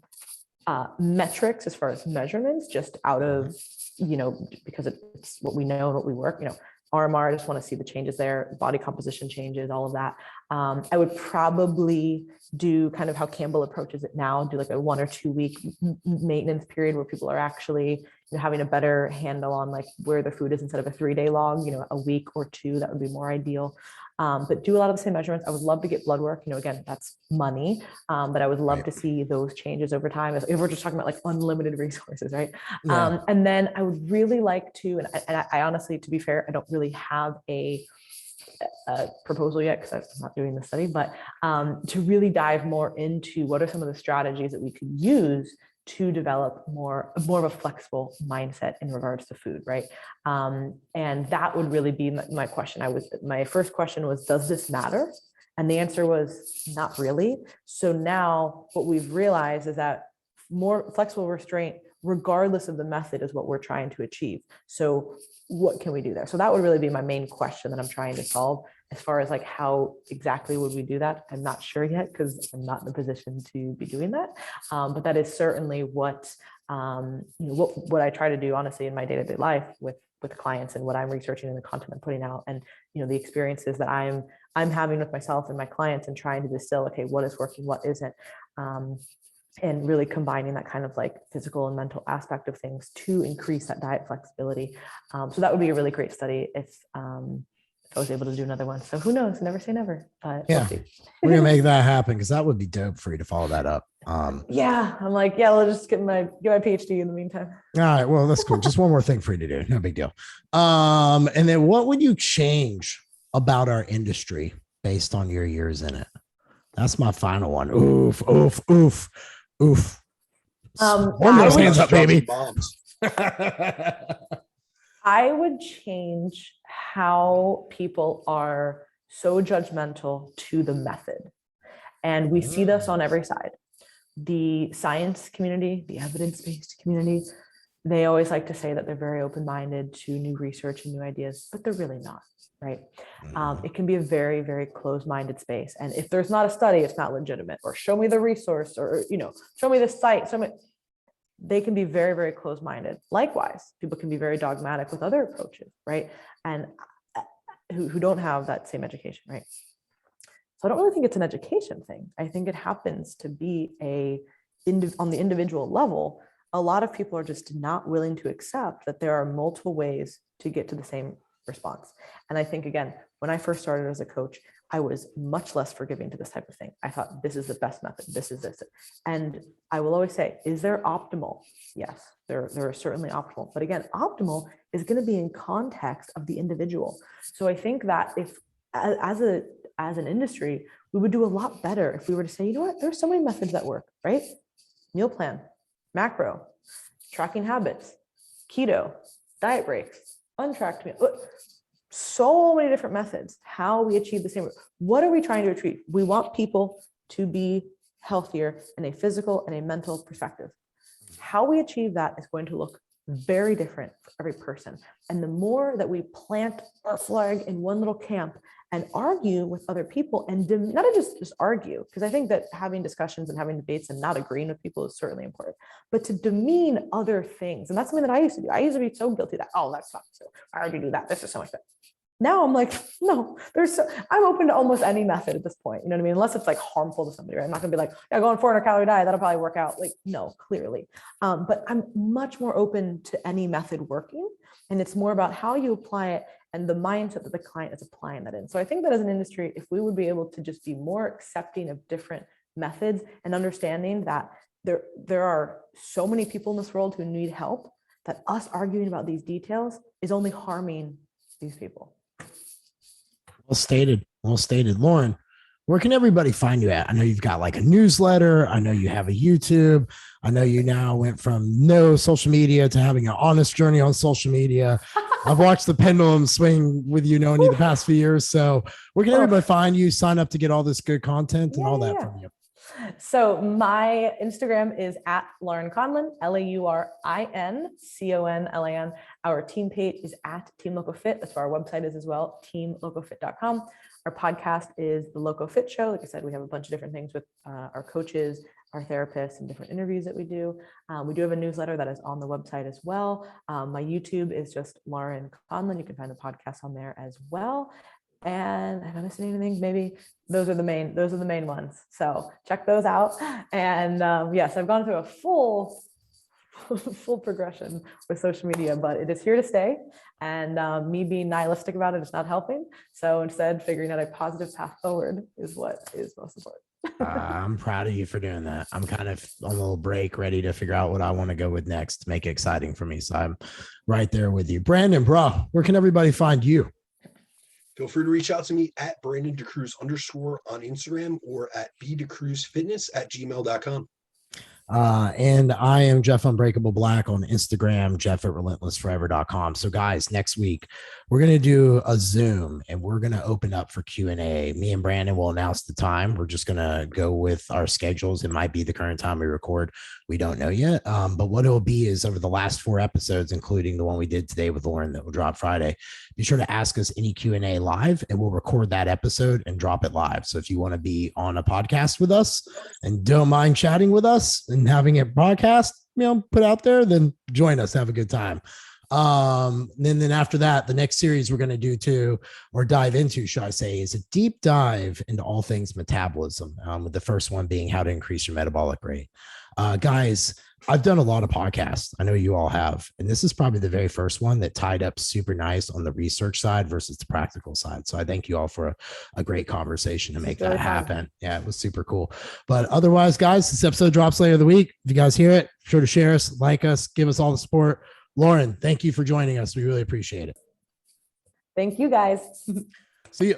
metrics as far as measurements, just out of, because it's what we know and what we work, RMR, I just want to see the changes there, body composition changes, all of that. I would probably do kind of how Campbell approaches it now, do like a 1 or 2 week maintenance period where people are actually having a better handle on like where the food is instead of a 3-day log, a week or 2, that would be more ideal. but do a lot of the same measurements. I would love to get blood work. Again, that's money, but I would love to see those changes over time. If we're just talking about like unlimited resources, right? Yeah. And then I would really like to, and I honestly, to be fair, I don't really have a proposal yet because I'm not doing the study, but to really dive more into what are some of the strategies that we could use to develop more of a flexible mindset in regards to food, right? And that would really be my question. My first question was, does this matter? And the answer was not really. So now what we've realized is that more flexible restraint, regardless of the method, is what we're trying to achieve. So what can we do there? So that would really be my main question that I'm trying to solve. As far as like how exactly would we do that, I'm not sure yet because I'm not in the position to be doing that. But that is certainly what what I try to do, honestly, in my day-to-day life with clients, and what I'm researching and the content I'm putting out, and the experiences that I'm having with myself and my clients, and trying to distill, okay, what is working, what isn't. And really combining that kind of like physical and mental aspect of things to increase that diet flexibility. So that would be a really great study if I was able to do another one. So who knows? Never say never. But yeah, we're gonna make that happen because that would be dope for you to follow that up. Yeah, I'm like, yeah, I'll just get my PhD in the meantime. All right, well, that's cool. Just one more thing for you to do. No big deal. And then what would you change about our industry based on your years in it? That's my final one. Oof, oof, oof. Oof. Warm those hands up, baby. I would change how people are so judgmental to the method. And we see this on every side. The science community, the evidence-based community, they always like to say that they're very open-minded to new research and new ideas, but they're really not. Right. It can be a very, very closed-minded space. And if there's not a study, it's not legitimate, or show me the resource, or, show me the site. They can be very, very closed-minded. Likewise, people can be very dogmatic with other approaches, right? And who don't have that same education, right? So I don't really think it's an education thing. I think it happens to be on the individual level. A lot of people are just not willing to accept that there are multiple ways to get to the same response. And I think, again, when I first started as a coach, I was much less forgiving to this type of thing. I thought, this is the best method. This is this. And I will always say, is there optimal? Yes, there are certainly optimal. But again, optimal is going to be in context of the individual. So I think that if, as an industry, we would do a lot better if we were to say, you know what, there's so many methods that work, right? Meal plan, macro, tracking habits, keto, diet breaks, untracked meal. So many different methods, how we achieve the same. What are we trying to achieve? We want people to be healthier in a physical and a mental perspective. How we achieve that is going to look very different for every person. And the more that we plant our flag in one little camp and argue with other people, and not just argue, because I think that having discussions and having debates and not agreeing with people is certainly important, but to demean other things. And that's something that I used to do. I used to be so guilty that, oh, that's not so, I already do that. This is so much better. Now I'm like, no, I'm open to almost any method at this point. You know what I mean? Unless it's like harmful to somebody, right? I'm not gonna be like, yeah, go on 400 calorie diet. That'll probably work out. Like, no, clearly. But I'm much more open to any method working. And it's more about how you apply it and the mindset that the client is applying that in. So I think that as an industry, if we would be able to just be more accepting of different methods and understanding that there are so many people in this world who need help, that us arguing about these details is only harming these people. Well stated. Well stated. Laurin, where can everybody find you at? I know you've got like a newsletter. I know you have a YouTube. I know you now went from no social media to having an honest journey on social media. I've watched the pendulum swing with you, knowing you the past few years. So where can everybody find you, sign up to get all this good content and all that from you? So my Instagram is at Laurin Conlin, LAURINCONLAN. Our team page is at Team LOCOFIT. That's where our website is as well, teamlocofit.com. Our podcast is the LOCOFIT Show. Like I said, we have a bunch of different things with our coaches, our therapists, and different interviews that we do. We do have a newsletter that is on the website as well. My YouTube is just Laurin Conlin. You can find the podcast on there as well. And have I missed anything? Maybe those are the main ones. So check those out. And yes, I've gone through a full full progression with social media, but it is here to stay. And me being nihilistic about it is not helping. So instead, figuring out a positive path forward is what is most important. I'm proud of you for doing that. I'm kind of on a little break, ready to figure out what I want to go with next to make it exciting for me. So I'm right there with you. Brandon, bro, where can everybody find you? Feel free to reach out to me at Brandon DeCruz _ on Instagram or at bdecruzfitness@gmail.com. And I am Jeff Unbreakable Black on Instagram, Jeff at relentlessforever.com. So guys, next week, we're going to do a Zoom and we're going to open up for Q&A. Me and Brandon will announce the time. We're just going to go with our schedules. It might be the current time we record. We don't know yet. But what it'll be is over the last 4 episodes, including the one we did today with Laurin that will drop Friday, be sure to ask us any Q&A live and we'll record that episode and drop it live. So if you want to be on a podcast with us and don't mind chatting with us and having it broadcast, put out there, then join us, have a good time. Then after that, the next series we're going to do dive into, should I say, is a deep dive into all things metabolism, with the first one being how to increase your metabolic rate. Guys, I've done a lot of podcasts. I know you all have, and this is probably the very first one that tied up super nice on the research side versus the practical side. So I thank you all for a great conversation to make that happen. Yeah, it was super cool. But otherwise, guys, this episode drops later the week. If you guys hear it, be sure to share us, like us, give us all the support. Laurin, thank you for joining us. We really appreciate it. Thank you, guys. See you.